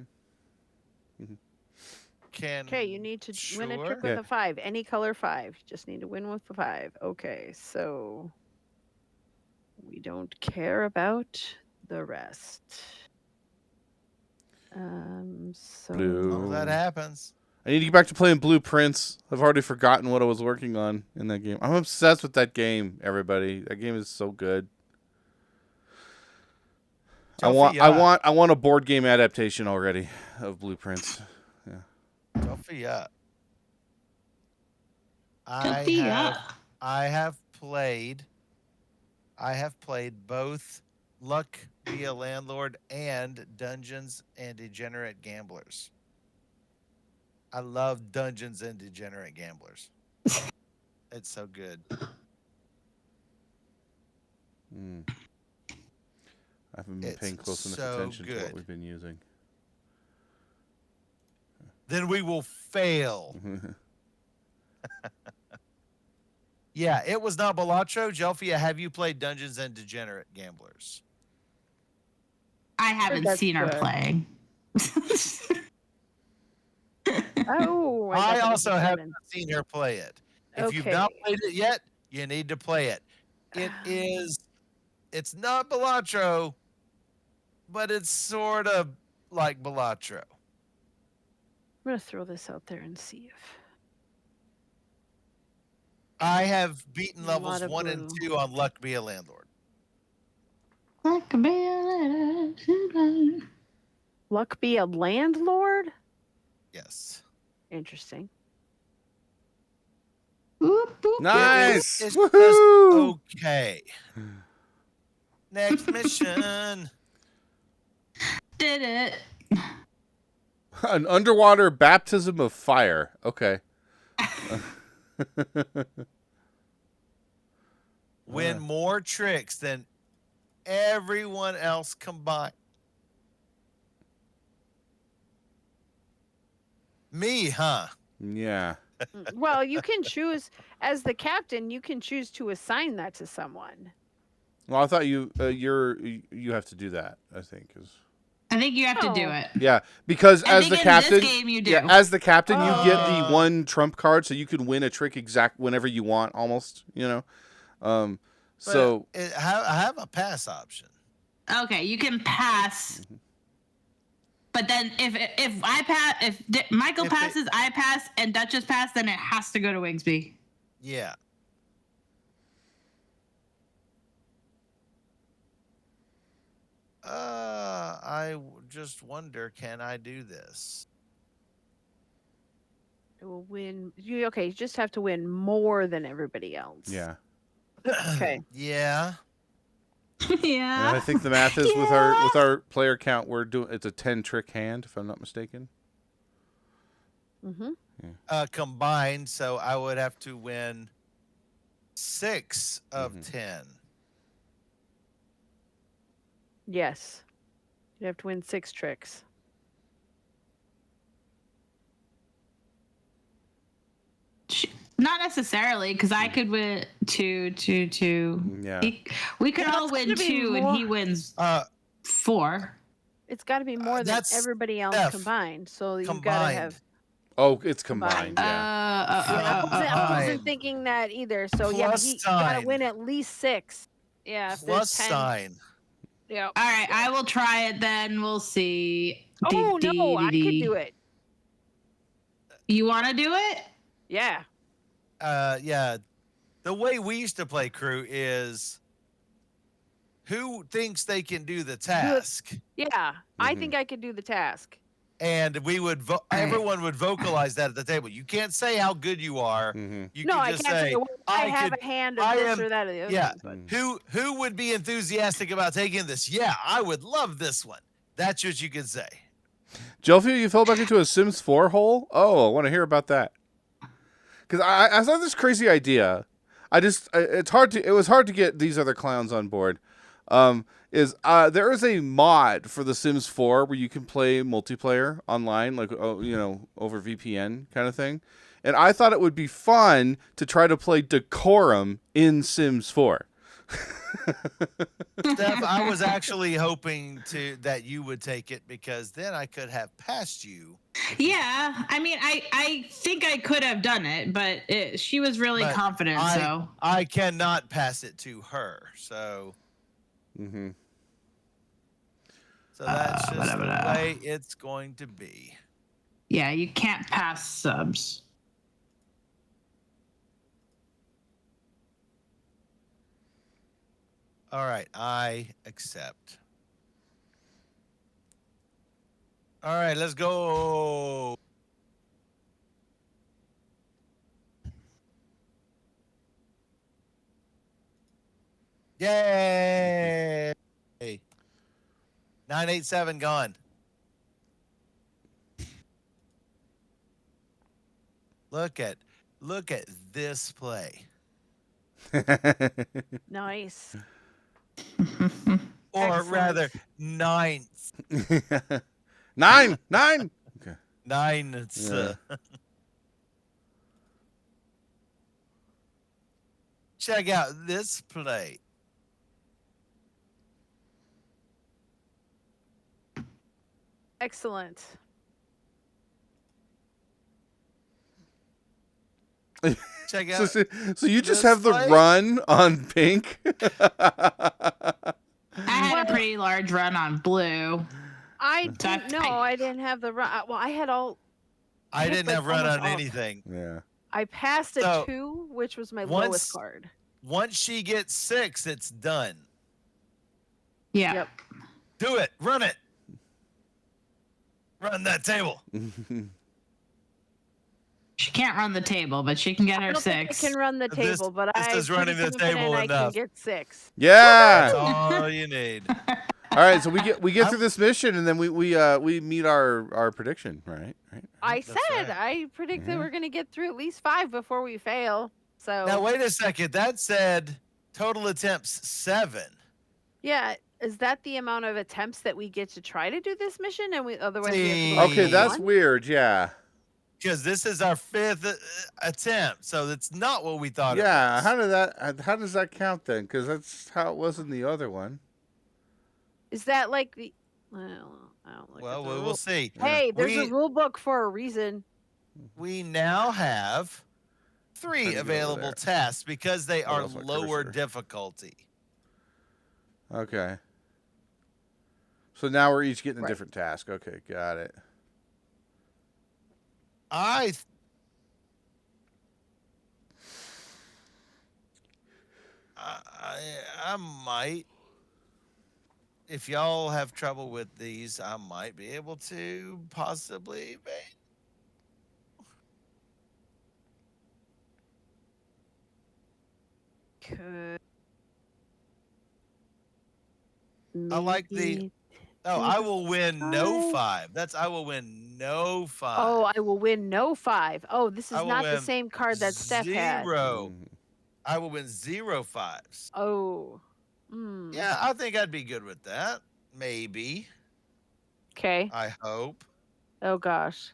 S2: can.
S3: Okay, you need to win a trick
S2: Sure.
S3: with a 5. Any color 5. You just need to win with the 5. Okay, so we don't care about the rest. So
S1: Blue.
S2: Oh, that happens.
S1: I need to get back to playing Blueprints. I've already forgotten what I was working on in that game. I'm obsessed with that game, everybody. That game is so good. I want a board game adaptation already of Blueprints.
S2: Sophie up.
S4: Sophia.
S2: I have played both Luck Be a Landlord and Dungeons and Degenerate Gamblers. I love Dungeons and Degenerate Gamblers. It's so good.
S1: I haven't been paying close enough
S2: so
S1: attention to what
S2: good.
S1: we've been using.
S2: Then we will fail. Yeah, it was not Balatro. Jelfia, have you played Dungeons and Degenerate Gamblers?
S4: I haven't
S3: That's
S4: seen her
S3: good.
S4: playing.
S3: Oh,
S2: I
S3: got
S2: also
S3: that
S2: have
S3: excited.
S2: not seen her play it. If you've not
S3: Okay.
S2: played it yet, you need to play it. It's not Balatro, but it's sort of like Balatro.
S3: I'm gonna throw this out there and see if
S2: I have beaten
S3: A lot
S2: levels
S3: of
S2: 1 and
S3: blue.
S2: 2 on Luck Be a Landlord.
S4: Like a bill.
S3: Luck be a landlord?
S2: Yes.
S3: Interesting.
S4: Whoop, whoop.
S1: Nice.
S2: It's
S1: Woohoo!
S2: just okay. Next mission.
S4: Did it.
S1: An underwater baptism of fire. Okay.
S2: Win more tricks than everyone else combined. Me, huh?
S1: Yeah.
S3: Well, you can choose as the captain. You can choose to assign that to someone.
S1: Well, I thought you have to do that. I think is.
S4: I think you have to do
S3: Oh.
S4: it.
S1: Yeah, because
S4: I
S1: as
S4: think
S1: the
S4: in
S1: captain,
S4: this game you do.
S1: yeah, as the captain, you get the
S2: Oh.
S1: one trump card, so you can win a trick exact whenever you want, almost. You know,
S2: But
S1: so
S2: I have a pass option.
S4: Okay, you can pass. But then if I pass, Michael
S2: If it-
S4: passes, I pass, and Duchess pass, then it has to go to Wigsby.
S2: Yeah. Just wonder, can I do this?
S3: It will win. You just have to win more than everybody else.
S1: yeah.
S3: Okay.
S2: Yeah.
S4: Yeah.
S1: And I think the math is with our player count, we're doing it's a 10 trick hand, if I'm not mistaken.
S3: Mm-hmm.
S2: Combined, so I would have to win 6 of 10.
S3: Yes. You have to win 6 tricks.
S4: Not necessarily, because I could win two.
S1: Yeah.
S4: We could
S3: Yeah,
S4: all
S3: it's
S4: win
S3: gonna be
S4: 2, and he
S3: more.
S4: wins 4.
S3: It's got to be more than
S2: That's
S3: everybody else
S2: F.
S3: combined. So you've got to
S2: Combined.
S3: have.
S1: Oh, it's combined.
S3: Combined.
S1: Yeah.
S3: I wasn't
S2: Fine.
S3: thinking that either. So yeah,
S2: Plus
S3: he got to
S2: sign.
S3: win at least 6. Yeah. If
S2: Plus
S3: there's 10.
S2: sign.
S3: Yeah.
S4: All right, I will try it then. We'll see.
S3: Oh no, I could do it.
S4: You want to do it?
S3: Yeah.
S2: Yeah. The way we used to play crew is who thinks they can do the task,
S3: Yeah. I think I could do the task.
S2: and we would everyone would vocalize that at the table. You can't say how good you are.
S1: Mm-hmm.
S2: You
S3: No,
S2: can
S3: I
S2: just
S3: can't
S2: say,
S3: say, well, I have
S2: could-
S3: a hand of
S2: I
S3: this
S2: am-
S3: or that or the other.
S2: yeah.
S3: thing, but-
S2: Who would be enthusiastic about taking this? Yeah, I would love this one. That's what you could say.
S1: Jelfie, you fell back into a Sims 4 hole? Oh, I want to hear about that. Because I saw this crazy idea. It was hard to get these other clowns on board. There is a mod for The Sims 4 where you can play multiplayer online, like over VPN kind of thing. And I thought it would be fun to try to play Decorum in Sims 4.
S2: Steph, I was actually hoping that you would take it because then I could have passed you.
S4: Yeah. I mean, I think I could have done it, but she was really
S2: But
S4: confident. So
S2: I cannot pass it to her. So
S1: Mm-hmm.
S2: that's just the way it's going to be.
S4: yeah, you can't pass subs.
S2: All right, I accept. All right, let's go. Yay! 987 gone. Look at this play.
S3: Nice.
S2: Or
S3: Excellent.
S2: rather, ninth.
S1: 9. Okay.
S2: Nine.
S1: Yeah.
S2: Check out this play.
S3: Excellent.
S2: Check out.
S1: So you just
S2: this
S1: have the
S2: play?
S1: run on pink?
S4: I had a pretty large run on blue.
S3: I
S4: That-
S3: didn't know. I didn't have the run. Well, I had all.
S2: I didn't
S3: like
S2: have run on
S3: almost all-
S2: anything.
S1: Yeah.
S3: I passed a
S2: So,
S3: 2, which was my
S2: once-
S3: lowest card.
S2: Once she gets 6, it's done.
S4: Yeah.
S3: Yep.
S2: Do it. Run it. Run that table.
S4: She can't run the table, but she can get
S3: I
S4: her
S3: don't think I
S4: 6.
S3: can run the
S2: This-
S3: table, but
S2: this
S3: I'm
S2: is running the
S3: pretty confident
S2: table
S3: I
S2: enough.
S3: can get 6.
S1: Yeah.
S2: That's all you need.
S1: All right, so we get through this mission, and then we meet our prediction, right?
S3: I
S2: That's
S3: said
S2: right.
S3: I predict that
S1: Yeah.
S3: we're gonna get through at least 5 before we fail. So
S2: Now, wait a second. That said total attempts 7.
S3: yeah, is that the amount of attempts that we get to try to do this mission? And we otherwise we have to
S2: See.
S3: go
S1: Okay,
S3: to
S1: that's
S3: one?
S1: weird. Yeah.
S2: Because this is our 5th attempt. So it's not what we thought
S1: Yeah.
S2: it was.
S1: How does that count then? Because that's how it was in the other one.
S3: Is that like the? Well, I don't look at
S2: Well,
S3: the
S2: we will
S3: rules.
S2: see.
S3: Hey, there's a
S2: We-
S3: rule book for a reason.
S2: We now have
S1: Trying
S2: 3
S1: to get over
S2: available
S1: there.
S2: tasks because they are
S1: lost my
S2: lower
S1: cursor.
S2: difficulty.
S1: Okay. So now we're each getting a
S3: Right.
S1: different task. Okay, got it.
S2: I might, if y'all have trouble with these, I might be able to possibly.
S3: Could
S2: I like the-
S3: maybe-
S2: Oh, I will win no
S3: 5.
S2: 5. That's I will win no 5.
S3: Oh, I will win no 5. Oh, this
S2: I
S3: is
S2: will
S3: not the
S2: win
S3: same card that Steph had.
S2: 0.
S1: Mhm.
S2: I will win 0 5s.
S3: Oh. Mm.
S2: Yeah, I think I'd be good with that. Maybe.
S3: Okay.
S2: I hope.
S3: Oh gosh.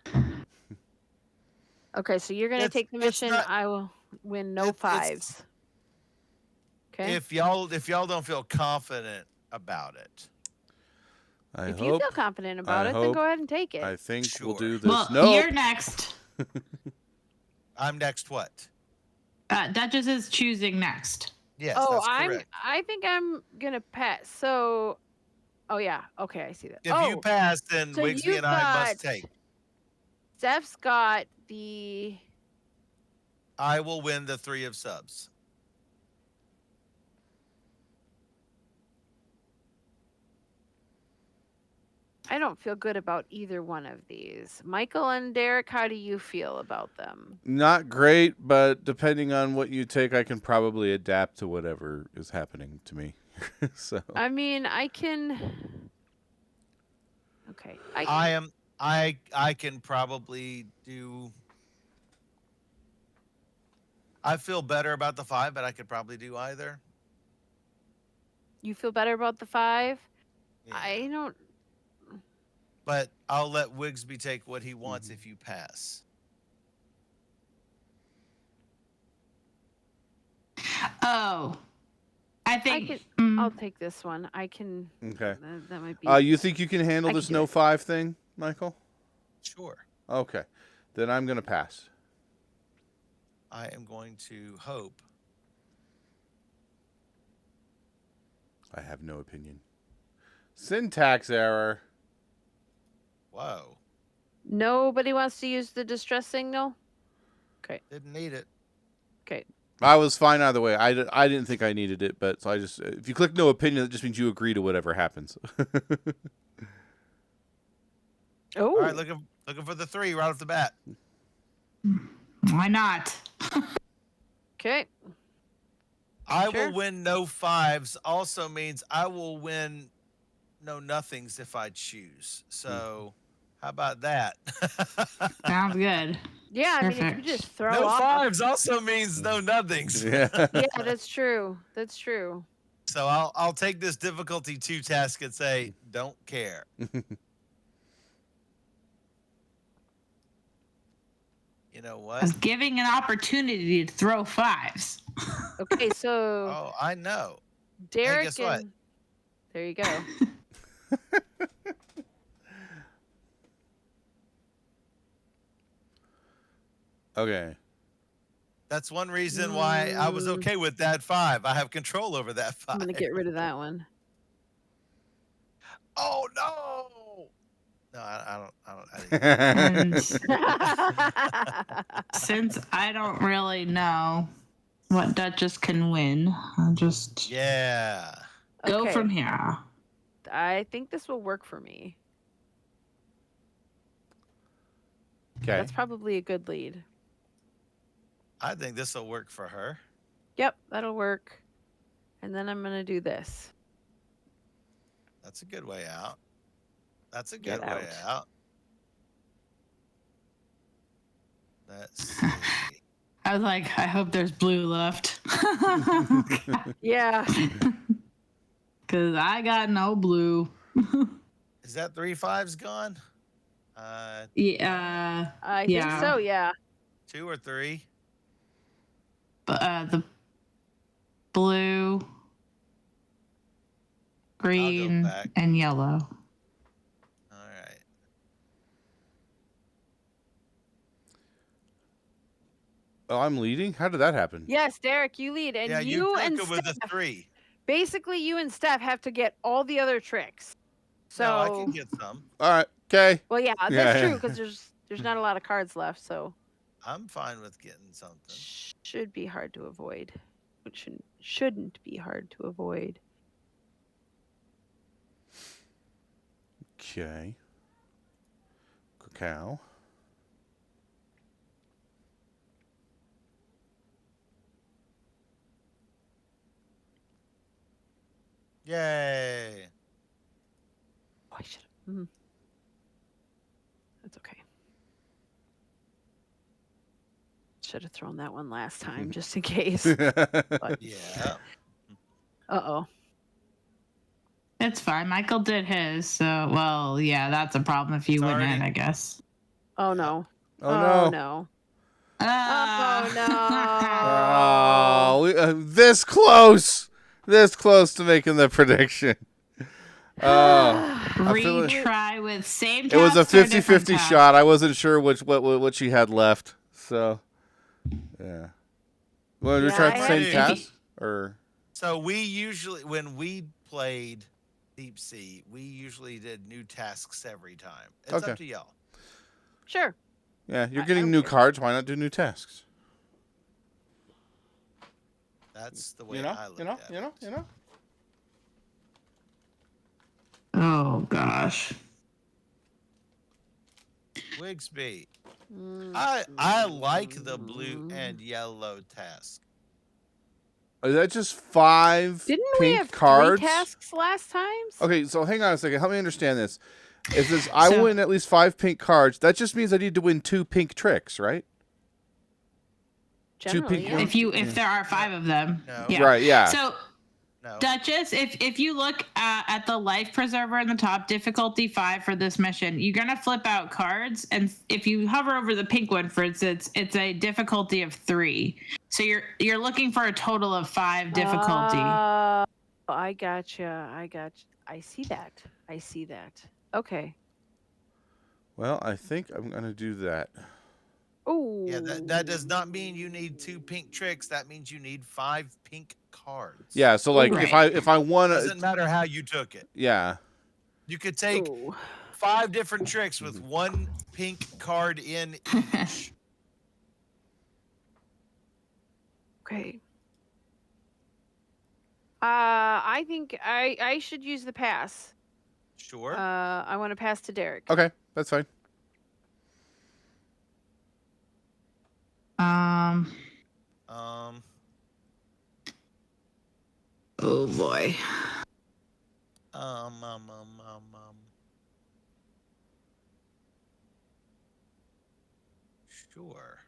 S3: Okay, so you're gonna
S2: It's-
S3: take the
S2: it's
S3: mission.
S2: not-
S3: I will win no
S2: it's-
S3: 5s. Okay.
S2: If y'all don't feel confident about it.
S1: I
S3: If you
S1: hope.
S3: feel confident about
S1: I
S3: it, then
S1: hope-
S3: go ahead and take it.
S1: I think we'll
S2: Sure.
S1: do this.
S4: Well,
S1: No.
S4: you're next.
S2: I'm next what?
S4: Duchess is choosing next.
S2: Yes,
S3: oh,
S2: that's correct.
S3: I think I'm gonna pass. So, oh yeah, okay, I see that.
S2: If
S3: oh,
S2: you pass, then
S3: so
S2: Wigsby
S3: you've
S2: and I must
S3: got-
S2: take.
S3: Steph's got the.
S2: I will win the 3 of subs.
S3: I don't feel good about either one of these. Michael and Derek, how do you feel about them?
S1: Not great, but depending on what you take, I can probably adapt to whatever is happening to me. So
S3: I mean, I can. Okay,
S2: I can probably do. I feel better about the 5, but I could probably do either.
S3: You feel better about the 5?
S2: Yeah.
S3: I don't.
S2: But I'll let Wigsby take what he wants if you pass.
S4: Oh. I
S3: I
S4: think.
S3: can. I'll take this one. I can.
S1: okay.
S3: That might be.
S1: You think you can handle
S3: I can
S1: this
S3: do
S1: no
S3: it.
S1: 5 thing, Michael?
S2: Sure.
S1: Okay, then I'm gonna pass.
S2: I am going to hope.
S1: I have no opinion. Syntax error.
S2: Whoa.
S3: Nobody wants to use the distress signal.
S2: Didn't need it.
S3: Okay.
S1: I was fine either way. I didn't think I needed it, but so I just if you click no opinion, that just means you agree to whatever happens.
S3: Oh.
S2: All right, looking for the 3 right off the bat.
S4: Why not?
S3: Okay.
S2: I
S3: Sure.
S2: will win no 5s also means I will win no nothings if I choose. So how about that?
S4: Sounds good.
S3: Yeah, I mean, if
S4: Perfect.
S3: you just throw
S2: no
S3: off.
S2: 5s also means no nothings.
S1: Yeah.
S3: Yeah, that's true. That's true.
S2: So I'll take this difficulty 2 task and say don't care. You know
S4: I
S2: what?
S4: was giving an opportunity to throw 5s.
S3: Okay, so
S2: Oh, I know.
S3: Derek
S2: guess what?
S3: and there you go.
S1: Okay.
S2: That's one reason why I was okay with that 5. I have control over that 5.
S3: I'm gonna get rid of that one.
S2: Oh no! No, I didn't
S4: And since I don't really know what Duchess can win, I'll just go
S3: Okay.
S4: from here.
S3: I think this will work for me.
S1: Okay.
S3: That's probably a good lead.
S2: I think this will work for her.
S3: Yep, that'll work. And then I'm gonna do this.
S2: That's a good way out. That's a
S3: Get
S2: good way
S3: out.
S2: out. Let's see.
S4: I was like, I hope there's blue left.
S3: Yeah.
S4: Because I got no blue.
S2: Is that 3 5s gone?
S4: Yeah.
S3: I think so, yeah.
S2: 2 or 3?
S4: The blue, green,
S2: back.
S4: and yellow.
S2: All right.
S1: Oh, I'm leading? How did that happen?
S3: Yes, Derek, you lead. And
S2: Yeah,
S3: you
S2: took
S3: and
S2: it with a
S3: Steph,
S2: 3.
S3: basically you and Steph have to get all the other tricks. So
S2: No, I can get some.
S1: All right. Okay.
S3: well, yeah, that's
S1: Yeah,
S3: true
S1: yeah.
S3: because there's not a lot of cards left, so
S2: I'm fine with getting something.
S3: should be hard to avoid. Which shouldn't be hard to avoid.
S1: Okay. Cacao.
S2: Yay.
S3: Oh, I should. That's okay. Should have thrown that one last time just in case. But,
S2: Yeah.
S3: uh-oh.
S4: It's fine. Michael did his, so well, yeah, that's a problem if you win
S2: Sorry.
S4: it, I guess.
S3: Oh no.
S1: Oh, no.
S3: No.
S4: Ah.
S3: Oh no.
S1: Oh, this close. This close to making the prediction. Oh. I feel like-
S4: Retry with same
S1: It was a
S4: task or different
S1: 50-50
S4: task?
S1: shot. I wasn't sure what she had left. So, yeah. Want to
S3: Yeah,
S1: try
S3: I
S1: the
S3: had
S1: same
S3: 50.
S1: task? Or
S2: So we usually, when we played Deep Sea, we usually did new tasks every time. It's
S1: Okay.
S2: up to y'all.
S3: Sure.
S1: yeah, you're
S3: I
S1: getting
S3: don't
S1: new
S3: care.
S1: cards. Why not do new tasks?
S2: That's the way
S1: You know,
S2: I look
S1: you know,
S2: at
S1: you know,
S2: it.
S1: you know.
S4: Oh gosh.
S2: Wigsby.
S3: Mm.
S2: I like the blue and yellow task.
S1: Is that just 5
S3: Didn't
S1: pink
S3: we have
S1: cards?
S3: 3 tasks last time?
S1: Okay, so hang on a second. Help me understand this. If this, I
S4: So-
S1: win at least 5 pink cards, that just means I need to win 2 pink tricks, right?
S3: Generally,
S1: pink
S3: yeah.
S1: ones.
S4: If there are 5 of them.
S2: No.
S4: Yeah.
S1: Right, yeah.
S4: So
S2: No.
S4: Duchess, if you look at the life preserver in the top, difficulty 5 for this mission, you're gonna flip out cards, and if you hover over the pink one, for instance, it's a difficulty of 3. So you're looking for a total of 5 difficulty.
S3: I gotcha. I see that. Okay.
S1: Well, I think I'm going to do that.
S3: Oh.
S2: Yeah, that does not mean you need 2 pink tricks. That means you need 5 pink cards.
S1: Yeah, so like
S4: Right.
S1: if I want to,
S2: Doesn't matter how you took it.
S1: yeah.
S2: You could take
S3: Ooh.
S2: 5 different tricks with 1 pink card in each.
S3: Okay. I think I should use the pass.
S2: Sure.
S3: I want to pass to Derek.
S1: Okay, that's fine.
S4: Oh boy.
S2: Sure.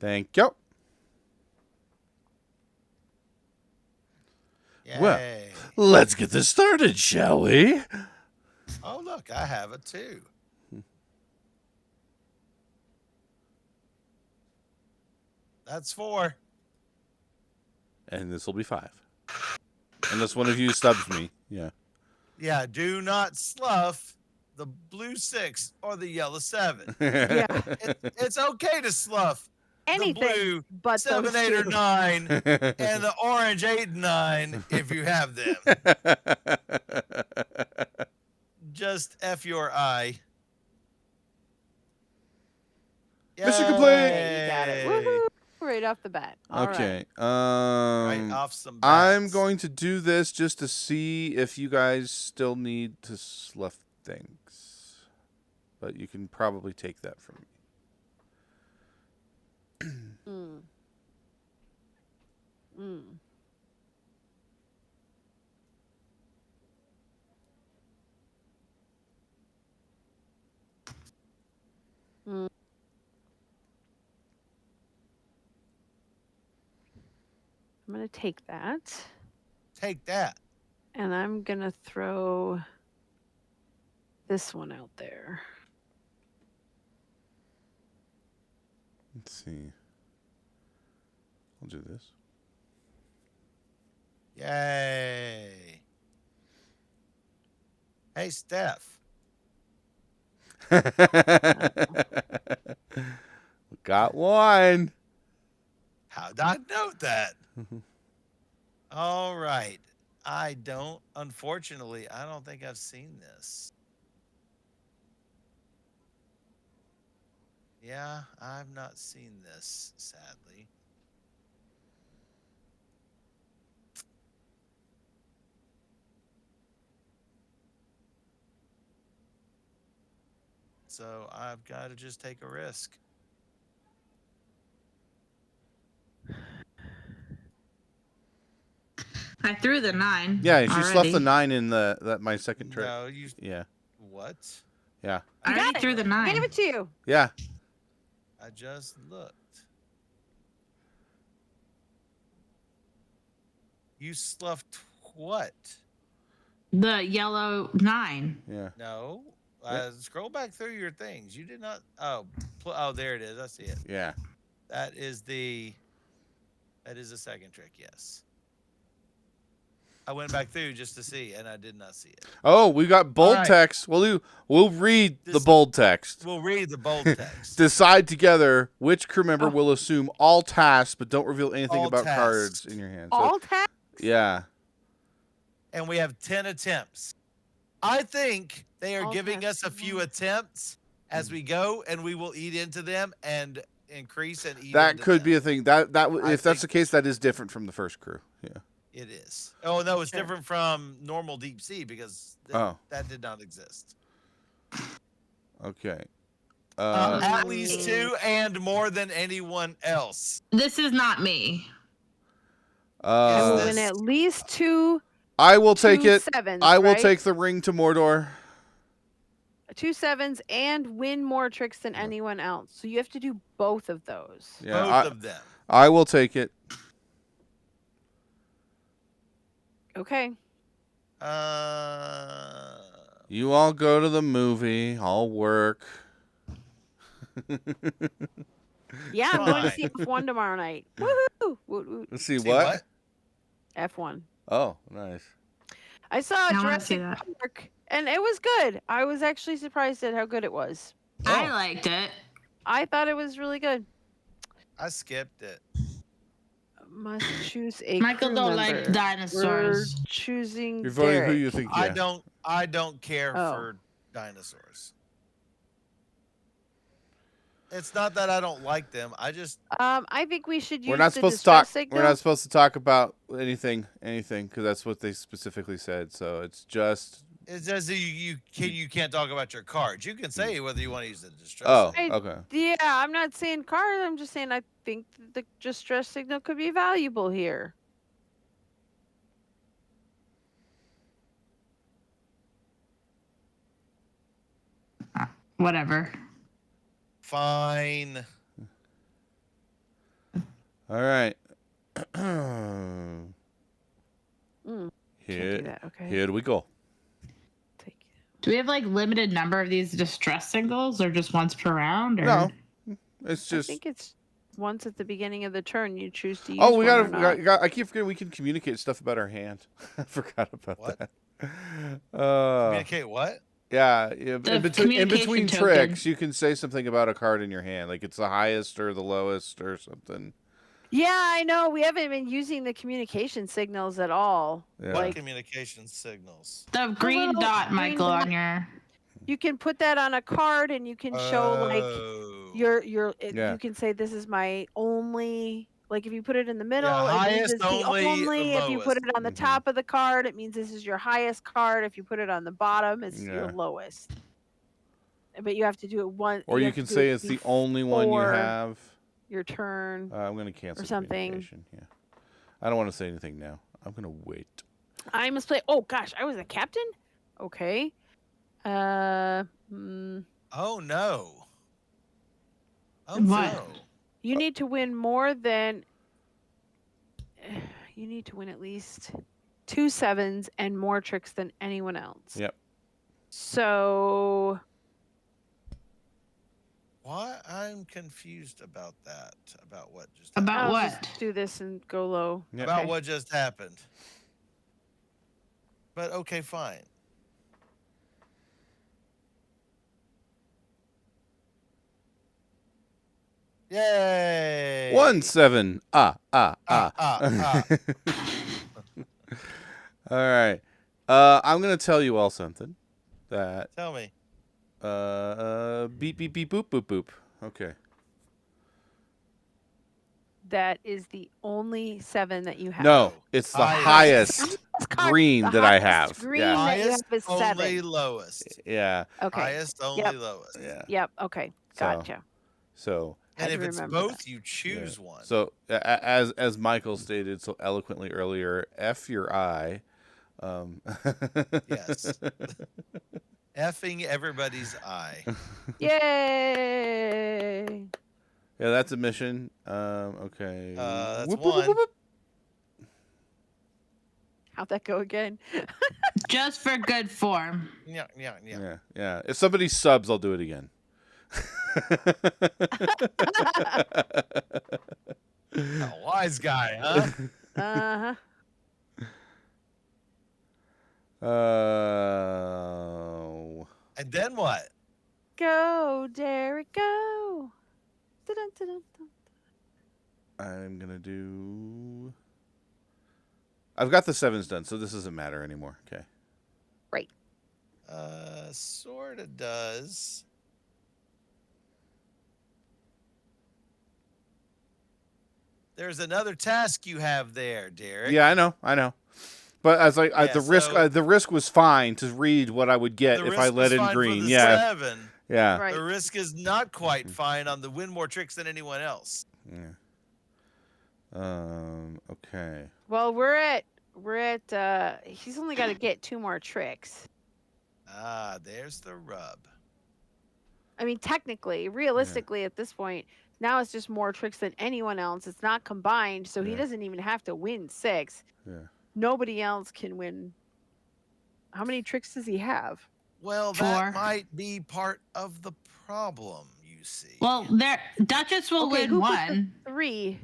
S1: Thank you. Well,
S2: Yay.
S1: let's get this started, shall we?
S2: Oh, look, I have it too. That's 4.
S1: And this will be 5. Unless one of you stubs me. Yeah.
S2: Yeah, do not slough the blue 6 or the yellow 7.
S3: Yeah.
S2: It's okay to slough
S3: anything
S2: the blue
S3: but
S2: 7,
S3: those
S2: 8, or
S3: two.
S2: 9, and the orange 8 and 9 if you have them. Just F your eye.
S1: Mission complete.
S3: Hey, you got it. Woohoo! Right off the bat. All right.
S1: Okay.
S2: Right off some
S1: I'm
S2: bats.
S1: going to do this just to see if you guys still need to slough things. But you can probably take that from me.
S3: I'm going to take that.
S2: Take that.
S3: And I'm going to throw this one out there.
S1: Let's see. I'll do this.
S2: Yay. Hey, Steph.
S1: Got one.
S2: How'd I know that? All right. Unfortunately, I don't think I've seen this. Yeah, I've not seen this, sadly. So I've got to just take a risk.
S4: I threw the 9.
S1: Yeah, she
S4: already.
S1: left the 9 in my second trick.
S2: No, you.
S1: Yeah.
S2: What?
S1: Yeah.
S4: I already threw the 9.
S3: I gave it to you.
S1: Yeah.
S2: I just looked. You sloughed what?
S4: The yellow 9.
S1: Yeah.
S2: No. Scroll back through your things. You did not. Oh, there it is. I see it.
S1: Yeah.
S2: That is the second trick. Yes. I went back through just to see, and I did not see it.
S1: Oh, we got bold
S2: right.
S1: text. We'll read the
S2: This-
S1: bold text.
S2: We'll read the bold text.
S1: Decide together which crew member will assume all tasks, but don't reveal anything
S2: All
S1: about
S2: tasks.
S1: cards in your hand. So,
S3: All tasks?
S1: yeah.
S2: And we have 10 attempts. I think they are
S3: All
S2: giving us
S3: tasks
S2: a few
S3: at
S2: attempts as we go, and we will eat into them and increase and eat.
S1: That
S2: into
S1: could
S2: them.
S1: be a thing. If that's the case, that is different from the first crew. Yeah.
S2: It is. Oh no, it's
S3: Sure.
S2: different from normal deep sea because that did not exist.
S1: Okay.
S2: At least 2 and more than anyone else.
S4: This is not me.
S3: I will
S2: Yes,
S3: win
S2: this-
S3: at least two.
S1: I will take
S3: two
S1: it.
S3: sevens,
S1: I will
S3: right?
S1: take the ring to Mordor.
S3: 2 sevens and win more tricks than anyone else. So you have to do both of those.
S1: Yeah.
S2: Both of them.
S1: I will take it.
S3: Okay.
S1: You all go to the movie. I'll work.
S3: Yeah, I'm going to
S2: Fine.
S3: see F1 tomorrow night. Woohoo! Woot, woot.
S1: Let's see,
S2: See
S1: what?
S3: F1.
S1: Oh, nice.
S3: I saw
S4: I wanna see
S3: Jurassic
S4: that.
S3: Park, and it was good. I was actually surprised at how good it was.
S4: I liked it.
S3: I thought it was really good.
S2: I skipped it.
S3: Must choose a
S4: Michael
S3: crew
S4: don't
S3: member.
S4: like dinosaurs.
S3: We're choosing
S1: You're voting who
S3: Derek.
S1: you think.
S2: I
S1: Yeah.
S2: don't care
S3: Oh.
S2: for dinosaurs. It's not that I don't like them. I just
S3: I think we should use
S1: We're not
S3: the
S1: supposed to talk.
S3: distress signal.
S1: We're not supposed to talk about anything, because that's what they specifically said. So it's just.
S2: it says that you can't talk about your cards. You can say whether you want to use the distress.
S1: Oh,
S2: signal.
S1: okay.
S3: Yeah, I'm not saying cars. I'm just saying I think the distress signal could be valuable here.
S4: Whatever.
S2: Fine.
S1: All right.
S3: Can't do
S1: Here,
S3: that. Okay.
S1: here we go.
S3: Take it.
S4: Do we have like limited number of these distress signals, or just once per round? Or?
S1: No, it's
S3: I
S1: just.
S3: think it's once at the beginning of the turn you choose to use.
S1: Oh, we
S3: one or
S1: gotta.
S3: not.
S1: I keep forgetting we can communicate stuff about our hand. I forgot about
S2: What?
S1: that.
S2: Communicate what?
S1: Yeah,
S4: The
S1: in between
S4: communication token.
S1: tricks, you can say something about a card in your hand, like it's the highest or the lowest or something.
S3: Yeah, I know. We haven't been using the communication signals at all.
S1: Yeah.
S2: What communication signals?
S4: The green
S3: little
S4: dot,
S3: green
S4: Michael,
S3: dot.
S4: on your.
S3: You can put that on a card, and you can show like
S2: Oh.
S3: your.
S1: Yeah.
S3: You can say this is my only. Like if you put it in the middle,
S2: Yeah,
S3: it means
S2: highest,
S3: it's the
S2: only,
S3: only. If you put
S2: lowest.
S3: it on the top of the card, it means this is your highest card. If you put it on the bottom, it's your lowest. But you have to do it one.
S1: Or you can say it's the only one you have.
S3: Your turn.
S1: I'm going to cancel
S3: or something.
S1: communication. Yeah. I don't want to say anything now. I'm going to wait.
S3: I must play. Oh gosh, I was a captain. Okay.
S2: Oh no. Oh
S4: What?
S2: no.
S3: You need to win more than. You need to win at least 2 sevens and more tricks than anyone else.
S1: Yep.
S3: So.
S2: What? I'm confused about that. About what just
S4: About
S2: happened.
S3: I'll
S4: what?
S3: just do this and go low.
S1: Yep.
S2: About
S3: Okay.
S2: what just happened. But okay, fine. Yay!
S1: 1 7.
S2: Ah.
S1: All right. I'm going to tell you all something. That
S2: Tell me.
S1: beep beep beep boop boop boop. Okay.
S3: That is the only 7 that you have.
S1: No, it's the highest green that I have.
S3: Green
S1: Yeah.
S3: that you have
S2: Highest,
S3: is
S2: only
S3: 7.
S2: lowest.
S1: Yeah.
S3: Okay.
S2: Highest, only
S3: Yep.
S2: lowest.
S1: Yeah.
S3: Yep. Okay.
S1: So-
S3: Gotcha.
S1: So
S2: And
S3: Had
S2: if
S3: to
S2: it's
S3: remember
S2: both, you choose one.
S1: So as Michael stated so eloquently earlier, F your eye.
S2: Yes. Effing everybody's eye.
S3: Yay!
S1: Yeah, that's a mission. Okay.
S2: That's
S1: Whoop, whoop,
S2: one.
S1: whoop, whoop.
S3: How'd that go again?
S4: Just for good form.
S2: Yeah.
S1: Yeah. If somebody subs, I'll do it again.
S2: A wise guy, huh?
S3: Uh-huh.
S2: And then what?
S3: Go, Derek, go. Dun-dun-dun-dun-dun.
S1: I'm gonna do. I've got the 7s done, so this doesn't matter anymore. Okay.
S3: Right.
S2: Sorta does. There's another task you have there, Derek.
S1: Yeah, I know. But as the
S2: so-
S1: risk was fine to read what I would get
S2: The
S1: if I
S2: risk
S1: let
S2: was
S1: in
S2: fine for
S1: green.
S2: the
S1: Yeah.
S2: 7.
S1: Yeah.
S3: Right.
S2: The risk is not quite fine on the win more tricks than anyone else.
S1: Yeah. Okay.
S3: Well, we're at he's only got to get 2 more tricks.
S2: Ah, there's the rub.
S3: I mean, technically, realistically at this point, now it's just more tricks than anyone else. It's not combined, so he
S1: Yeah.
S3: doesn't even have to win 6.
S1: Yeah.
S3: Nobody else can win. How many tricks does he have?
S2: Well,
S4: 4.
S2: that might be part of the problem, you see.
S4: Well, Duchess will
S3: Okay,
S4: win
S3: who put the
S4: 1.
S3: 3.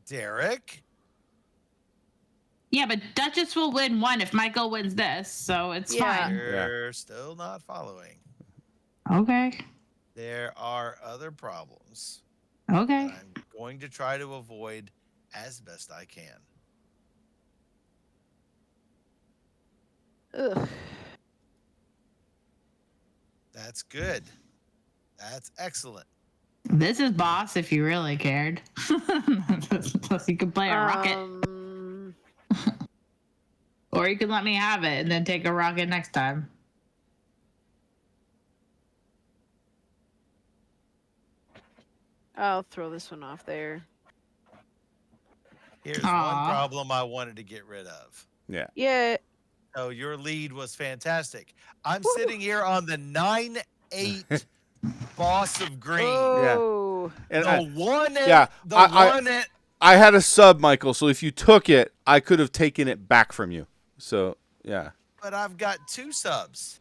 S2: Derek?
S4: Yeah, but Duchess will win 1 if Michael wins this, so it's
S3: Yeah.
S4: fine.
S2: You're still not following.
S4: Okay.
S2: There are other problems
S4: Okay.
S2: that I'm going to try to avoid as best I can.
S3: Ugh.
S2: That's good. That's excellent.
S4: This is boss if you really cared. Plus you could play a rocket. Or you could let me have it and then take a rocket next time.
S3: I'll throw this one off there.
S2: Here's
S4: Aw.
S2: one problem I wanted to get rid of.
S3: Yeah.
S2: So your lead was fantastic. I'm sitting here on the 9-8 boss of green.
S3: Oh.
S1: And
S2: The one
S1: I had a sub, Michael, so if you took it, I could have taken it back from you. So, yeah.
S2: but I've got 2 subs.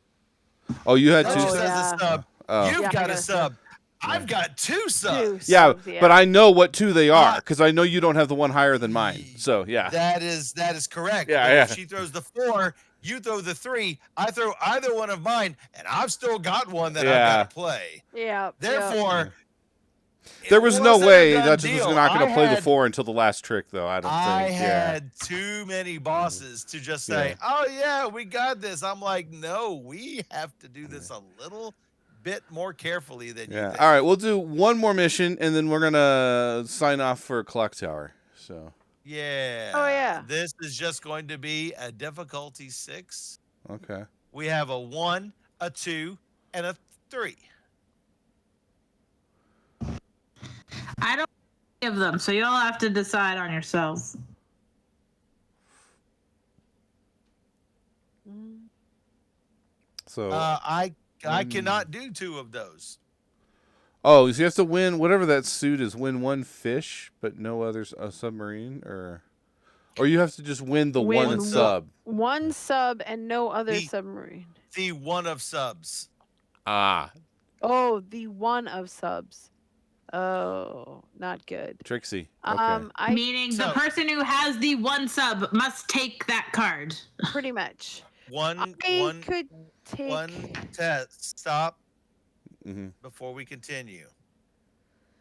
S1: Oh, you had
S2: That
S1: 2
S2: just
S1: subs?
S2: has a sub.
S1: Oh.
S2: You've
S3: Yeah, I
S2: got
S3: got
S2: a
S3: a
S2: sub. I've got 2 subs.
S1: Yeah,
S3: subs,
S1: but I know what 2 they are
S2: Ah.
S1: because I know you don't have the one higher than mine. So, yeah.
S2: That is correct.
S1: Yeah,
S2: But
S1: yeah.
S2: If she throws the 4, You throw the 3, I throw either one of mine, and I've still got one that I've
S1: Yeah.
S2: got to play.
S3: Yeah.
S2: Therefore,
S1: There
S2: it
S1: was no
S2: wasn't a
S1: way
S2: done
S1: Duchess was
S2: deal.
S1: not going
S2: I
S1: to play the
S2: had-
S1: 4 until the last trick, though. I don't
S2: I
S1: think.
S2: had too many bosses to just say,
S1: Yeah.
S2: "Oh yeah, we got this." I'm like, "No, we have to do this a little bit more carefully than you
S1: Yeah.
S2: think."
S1: All right, we'll do one more mission, and then we're gonna sign off for Clock Tower. So.
S2: Yeah.
S3: Oh, yeah.
S2: This is just going to be a difficulty 6.
S1: Okay.
S2: We have a 1, a 2, and a 3.
S4: I don't give them, so you'll have to decide on yourselves.
S1: So.
S2: I cannot do 2 of those.
S1: Oh, so you have to win whatever that suit is. Win 1 fish, but no other submarine, or you have to just win the
S3: Win
S1: one sub.
S3: One sub and no other
S2: The-
S3: submarine.
S2: The 1 of subs.
S1: Ah,
S3: Oh, the one of subs. Oh, not good.
S1: Trixie. Okay.
S4: Meaning the
S2: So-
S4: person who has the 1 sub must take that card.
S3: Pretty much.
S2: One
S3: Could take.
S2: one test. Stop
S1: Mm-hmm.
S2: before we continue.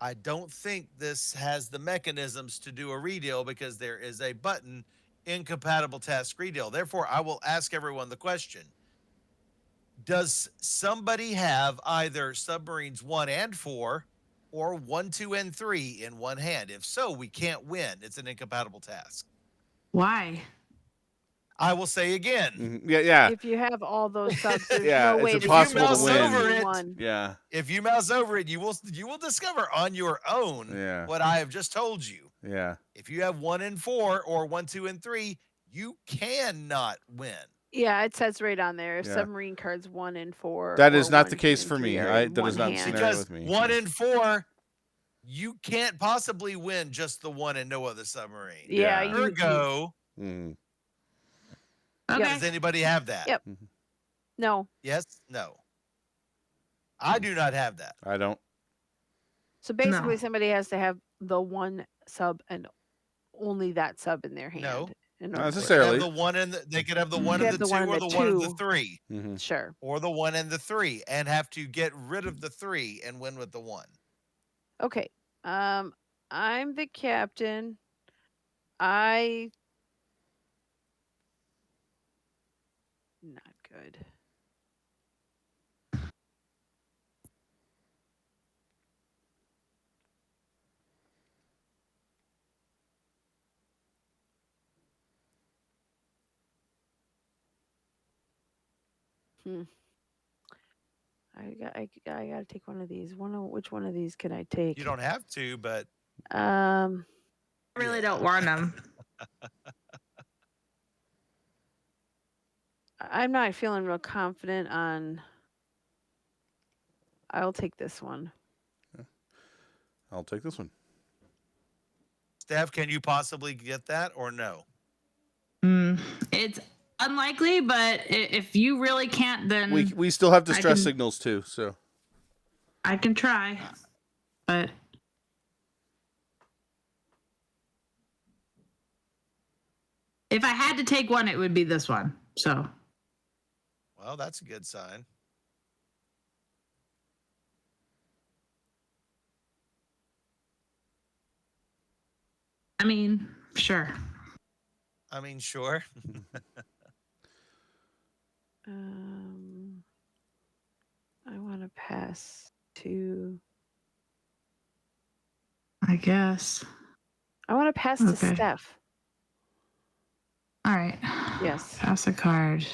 S2: I don't think this has the mechanisms to do a redeal because there is a button, incompatible task redeal. Therefore, I will ask everyone the question. Does somebody have either submarines 1 and 4 or 1, 2, and 3 in one hand? If so, we can't win. It's an incompatible task.
S4: Why?
S2: I will say again.
S1: Mm-hmm. Yeah.
S3: If you have all those subs, there's
S1: Yeah,
S3: no
S1: it's
S3: way
S1: impossible
S2: to win. Over it.
S3: one.
S1: Yeah.
S2: If you mouse over it, you will discover on your own
S1: Yeah.
S2: what I have just told you.
S1: Yeah.
S2: If you have 1 and 4 or 1, 2, and 3, you cannot win.
S3: Yeah, it says right on there.
S1: Yeah.
S3: Submarine cards 1 and 4.
S1: That
S3: or
S1: is not
S3: 1,
S1: the
S3: 2,
S1: case
S3: and
S1: for
S3: 3
S1: me.
S3: are in
S1: That is
S3: one
S1: not the
S3: hand.
S1: scenario
S2: Because
S1: with me.
S2: 1 and 4, you can't possibly win just the 1 and no other submarine.
S3: Yeah,
S1: Yeah.
S3: you would.
S2: Ergo,
S1: Mm.
S4: Okay.
S3: Yeah.
S2: does anybody have that?
S3: Yep. No.
S2: Yes? No. I do not have that.
S1: I don't.
S3: So basically,
S4: No.
S3: somebody has to have the 1 sub and only that sub in their hand.
S2: No.
S3: in
S1: Not
S3: order
S2: They
S3: to-
S2: could
S1: necessarily.
S2: have the 1 and they could have the 1
S3: They
S2: and
S3: have
S2: the
S3: the
S2: 2
S3: 1 and
S2: or
S3: the
S2: the 1 and the
S3: 2.
S2: 3
S1: Mm-hmm.
S3: Sure.
S2: or the 1 and the 3 and have to get rid of the 3 and win with the 1.
S3: Okay. I'm the captain. I. Not good. I gotta take one of these. Which one of these can I take?
S2: You don't have to, but
S4: I really don't want them.
S3: I'm not feeling real confident on. I'll take this one.
S1: I'll take this one.
S2: Steph, can you possibly get that or no?
S4: It's unlikely, but if you really can't, then
S1: We still have distress
S4: can-
S1: signals too. So
S4: I can try. But if I had to take one, it would be this one. So
S2: Well, that's a good sign.
S4: I mean, sure.
S2: I mean, sure.
S3: I want to pass to.
S4: I guess.
S3: I want to pass to
S4: Okay.
S3: Steph.
S4: All right.
S3: Yes.
S4: Pass a card.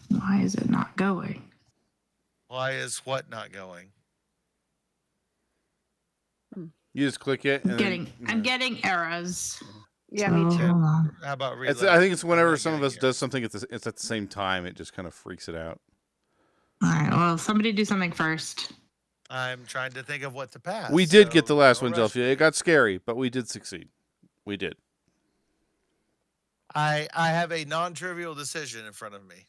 S4: Why is it not going?
S2: Why is what not going?
S1: you just click it. And
S4: I'm getting errors.
S3: Yeah,
S4: So,
S3: me too.
S4: hold on.
S2: How about
S1: It's,
S2: reload?
S1: I think it's
S2: I'm
S1: whenever
S2: not
S1: some of
S2: getting
S1: us
S2: here.
S1: does something, it's at the same time. It just kind of freaks it out.
S4: All right. Well, somebody do something first.
S2: I'm trying to think of what to pass.
S1: We did get
S2: so
S1: the last
S2: don't
S1: one,
S2: rush
S1: Delphia.
S2: me.
S1: It got scary, but we did succeed. We did.
S2: I have a non-trivial decision in front of me.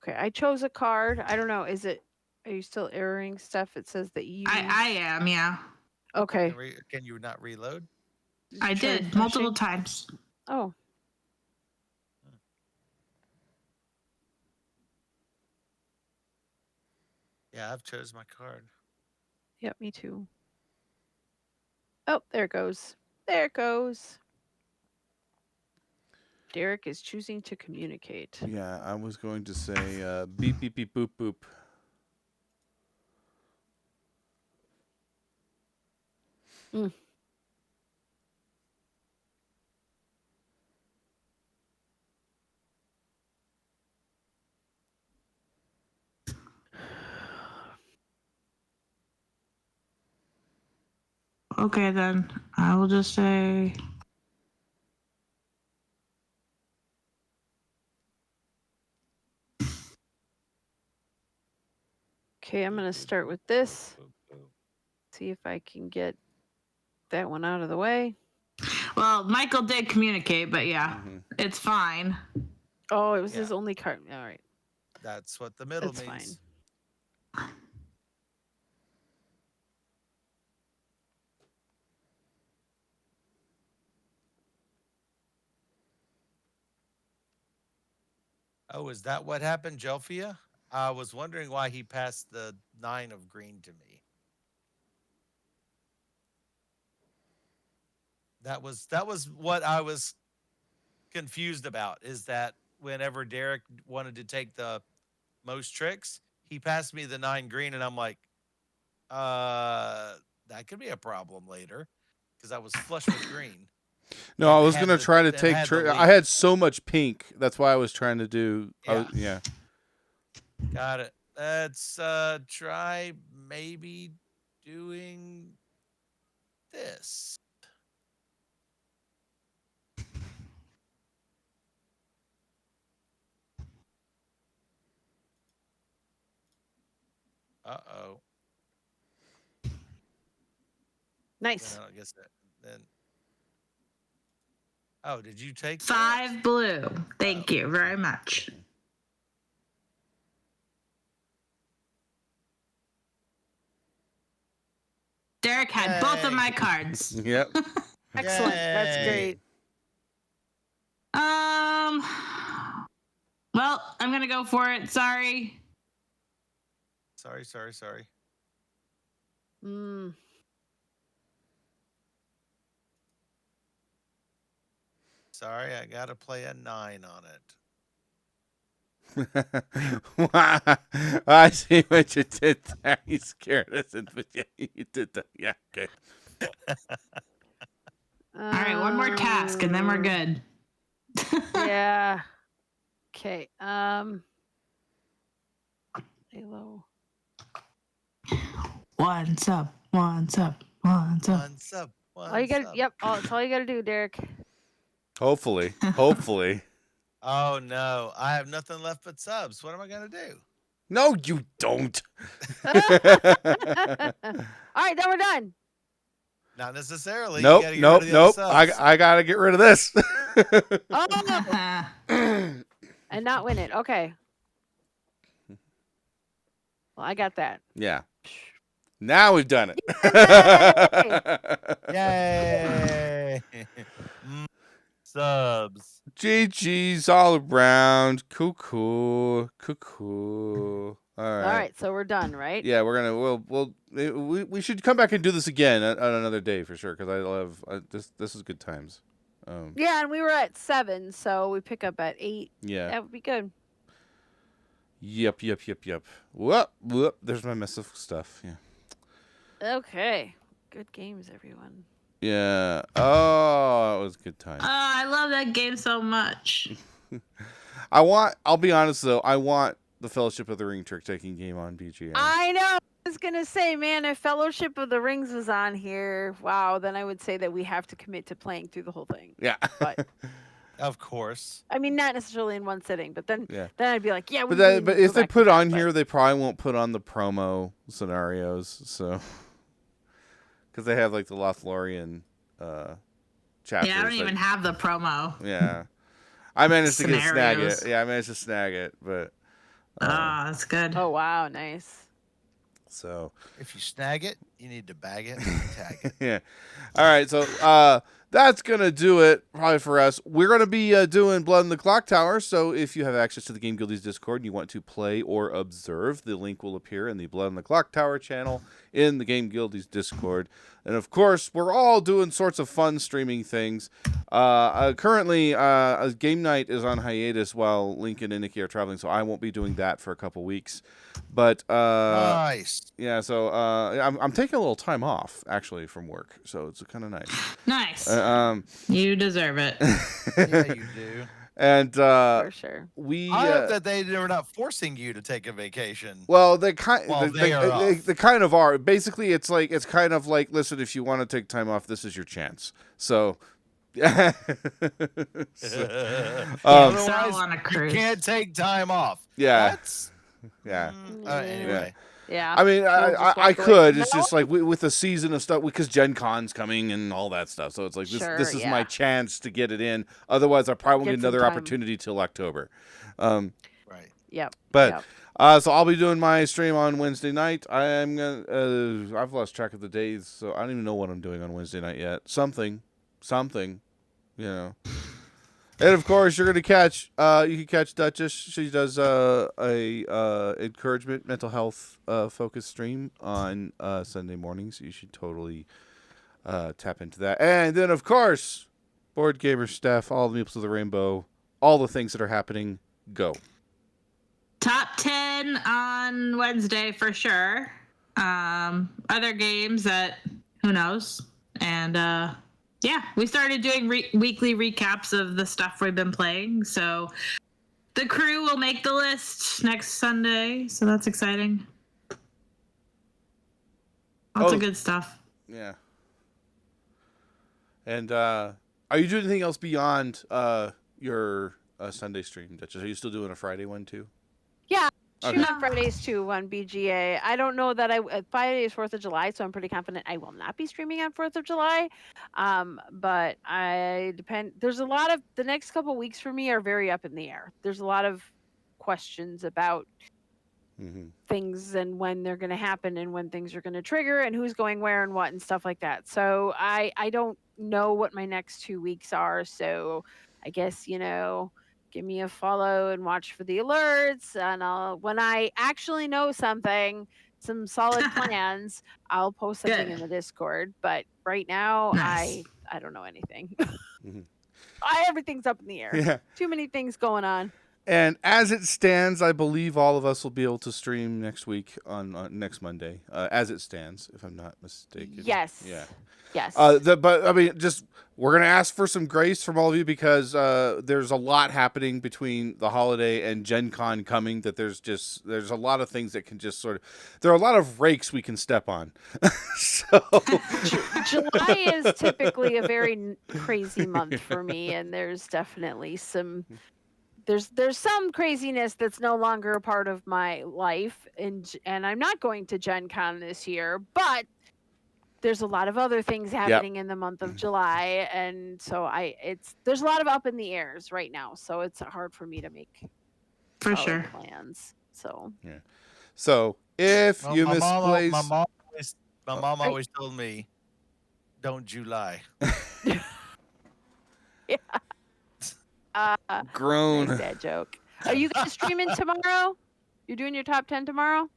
S3: Okay, I chose a card. I don't know. Are you still erroring stuff? It says that you.
S4: I am, yeah.
S3: Okay.
S2: Can you not reload?
S4: I did multiple times.
S3: Oh.
S2: Yeah, I've chose my card.
S3: Yep, me too. Oh, there it goes. There it goes. Derek is choosing to communicate.
S1: Yeah, I was going to say beep, beep, beep, boop, boop.
S3: Mm.
S4: Okay, then. I will just say...
S3: Okay, I'm going to start with this. See if I can get that one out of the way.
S4: Well, Michael did communicate, but yeah, it's fine.
S3: Oh, it was his only card. All right.
S2: That's what the middle
S3: That's
S2: means.
S3: Fine.
S2: Oh, is that what happened, Jelfia? I was wondering why he passed the 9 of green to me. That was what I was confused about, is that whenever Derek wanted to take the most tricks, he passed me the 9 green, and I'm like, that could be a problem later, because I was flush with green.
S1: No, I was going to try to take... I had so much pink. That's why I was trying to do... Yeah.
S2: Got it. Let's try maybe doing this. Uh-oh.
S3: Nice.
S2: Then I guess then... Oh, did you take
S4: 5
S2: that?
S4: blue. Thank you very much. Derek had both of my cards.
S1: Yep.
S3: Excellent. That's great.
S4: Well, I'm gonna go for it. Sorry.
S2: Sorry.
S3: Mm.
S2: Sorry, I gotta play a 9 on it.
S1: I see what you did there. You scared us, but yeah, you did that. Yeah, okay.
S4: All right, one more task, and then we're good.
S3: Yeah. Okay. Halo.
S4: One sub.
S3: All you got. Yep. That's all you got to do, Derek.
S1: Hopefully.
S2: Oh no, I have nothing left but subs. What am I gonna do?
S1: No, you don't.
S3: All right, then we're done.
S2: Not necessarily.
S1: Nope. I gotta get rid of this.
S3: Oh. And not win it. Okay. Well, I got that.
S1: Yeah. Now we've done it.
S2: Yay! Subs.
S1: GG's all around. Cool. All right.
S3: So we're done, right?
S1: Yeah, we're gonna. We should come back and do this again on another day for sure, because I love this. This is good times.
S3: Yeah, and we were at 7, so we pick up at 8.
S1: Yeah.
S3: That would be good.
S1: Yep. Whoop. There's my mess of stuff. Yeah.
S3: Okay. Good games, everyone.
S1: Yeah. Oh, it was a good time.
S4: Oh, I love that game so much.
S1: I'll be honest though, I want the Fellowship of the Ring trick taking game on BGA.
S3: I know. I was gonna say, man, if Fellowship of the Rings was on here, wow, then I would say that we have to commit to playing through the whole thing.
S1: Yeah.
S3: But
S2: of course.
S3: I mean, not necessarily in one sitting, but then I'd be like, yeah.
S1: But if they put on here, they probably won't put on the promo scenarios, so because they have like the Lothlorien chapters.
S4: Yeah, I don't even have the promo.
S1: Yeah, I managed to snag it. Yeah, I managed to snag it, but
S4: That's good.
S3: Oh wow, nice.
S1: So
S2: If you snag it, you need to bag it and tag it.
S1: yeah. All right. So that's going to do it probably for us. We're going to be doing Blood in the Clock Tower. So if you have access to the Game Guildies Discord and you want to play or observe, the link will appear in the Blood in the Clock Tower channel in the Game Guildies Discord. And of course, we're all doing sorts of fun streaming things. Currently, Game Night is on hiatus while Lincoln and Nikki are traveling, so I won't be doing that for a couple weeks. But
S2: Nice.
S1: yeah, so I'm taking a little time off actually from work, so it's kind of nice.
S4: Nice. You deserve it.
S2: Yeah, you do.
S1: And
S3: For sure.
S1: we
S2: I hope that they're not forcing you to take a vacation.
S1: well, they kind
S2: While they are off.
S1: they kind of are. Basically, it's kind of like, listen, if you want to take time off, this is your chance. So.
S4: Excel
S2: Otherwise,
S4: on a
S2: you
S4: cruise.
S2: can't take time off.
S1: Yeah.
S2: That's,
S1: Yeah.
S2: anyway.
S3: Yeah.
S1: I mean,
S3: We'll just
S1: I
S3: walk away
S1: could.
S3: from
S1: It's
S3: that
S1: just
S3: one.
S1: like with the season of stuff, because Gen Con's coming and all that stuff. So it's like
S3: Sure,
S1: this is my
S3: yeah.
S1: chance to get it in. Otherwise, I probably won't
S3: Get
S1: get
S3: some
S1: another
S3: time.
S1: opportunity till October.
S2: Right.
S3: Yep.
S1: But
S3: yep.
S1: so I'll be doing my stream on Wednesday night. I'm gonna. I've lost track of the days, so I don't even know what I'm doing on Wednesday night yet. Something, you know. And of course, you're gonna catch. You can catch Duchess. She does a encouragement, mental health focused stream on Sunday mornings. You should totally tap into that. And then, of course, Board Gamer Steph, all the Meeples of the Rainbow, all the things that are happening. Go.
S4: Top 10 on Wednesday for sure. Other games that who knows. And yeah, we started doing weekly recaps of the stuff we've been playing. So the crew will make the list next Sunday. So that's exciting. Lots of good stuff.
S1: Yeah. And are you doing anything else beyond your Sunday stream, Duchess? Are you still doing a Friday one too?
S3: Yeah.
S1: Okay.
S3: Tune on Fridays too on BGA. I don't know that Friday is 4th of July, so I'm pretty confident I will not be streaming on 4th of July. But I depend. There's a lot of the next couple weeks for me are very up in the air. There's a lot of questions about things and when they're going to happen and when things are going to trigger and who's going where and what and stuff like that. So I don't know what my next 2 weeks are. So I guess, give me a follow and watch for the alerts. And when I actually know something, some solid plans, I'll post something in the Discord. But right now,
S4: Nice.
S3: I don't know anything.
S1: Mhm.
S3: Everything's up in the air.
S1: Yeah.
S3: Too many things going on.
S1: And as it stands, I believe all of us will be able to stream next week on next Monday. As it stands, if I'm not mistaken.
S3: Yes.
S1: Yeah.
S3: Yes.
S1: But I mean, just we're gonna ask for some grace from all of you because there's a lot happening between the holiday and Gen Con coming. That there's a lot of things that can just there are a lot of rakes we can step on. So
S3: July is typically a very crazy month for me, and there's definitely some. There's some craziness that's no longer a part of my life, and I'm not going to Gen Con this year, but there's a lot of other things happening in the month of July, and so there's a lot of up in the airs right now, so it's hard for me to make solid plans. So
S1: yeah. So if you
S2: my
S1: misplace,
S2: mom always told me, "Don't July."
S3: yeah.
S1: groan.
S3: Nice dad joke. Are you guys streaming tomorrow? You're doing your top 10 tomorrow?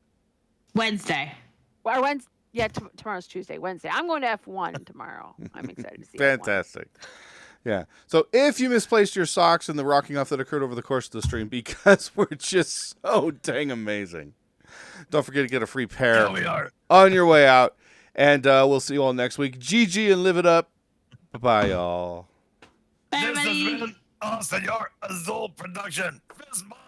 S4: Wednesday.
S3: Or Wednesday? Yeah, tomorrow's Tuesday. Wednesday. I'm going to F1 tomorrow. I'm excited to see
S1: Fantastic. Yeah. So if you misplaced your socks in the rocking off that occurred over the course of the stream, because we're just so dang amazing, don't forget to get a free pair on your way out. And we'll see you all next week. GG and live it up. Bye-bye, y'all.
S4: Bye,
S2: This
S4: everybody.
S2: has been Senor Azul production. Fist bump.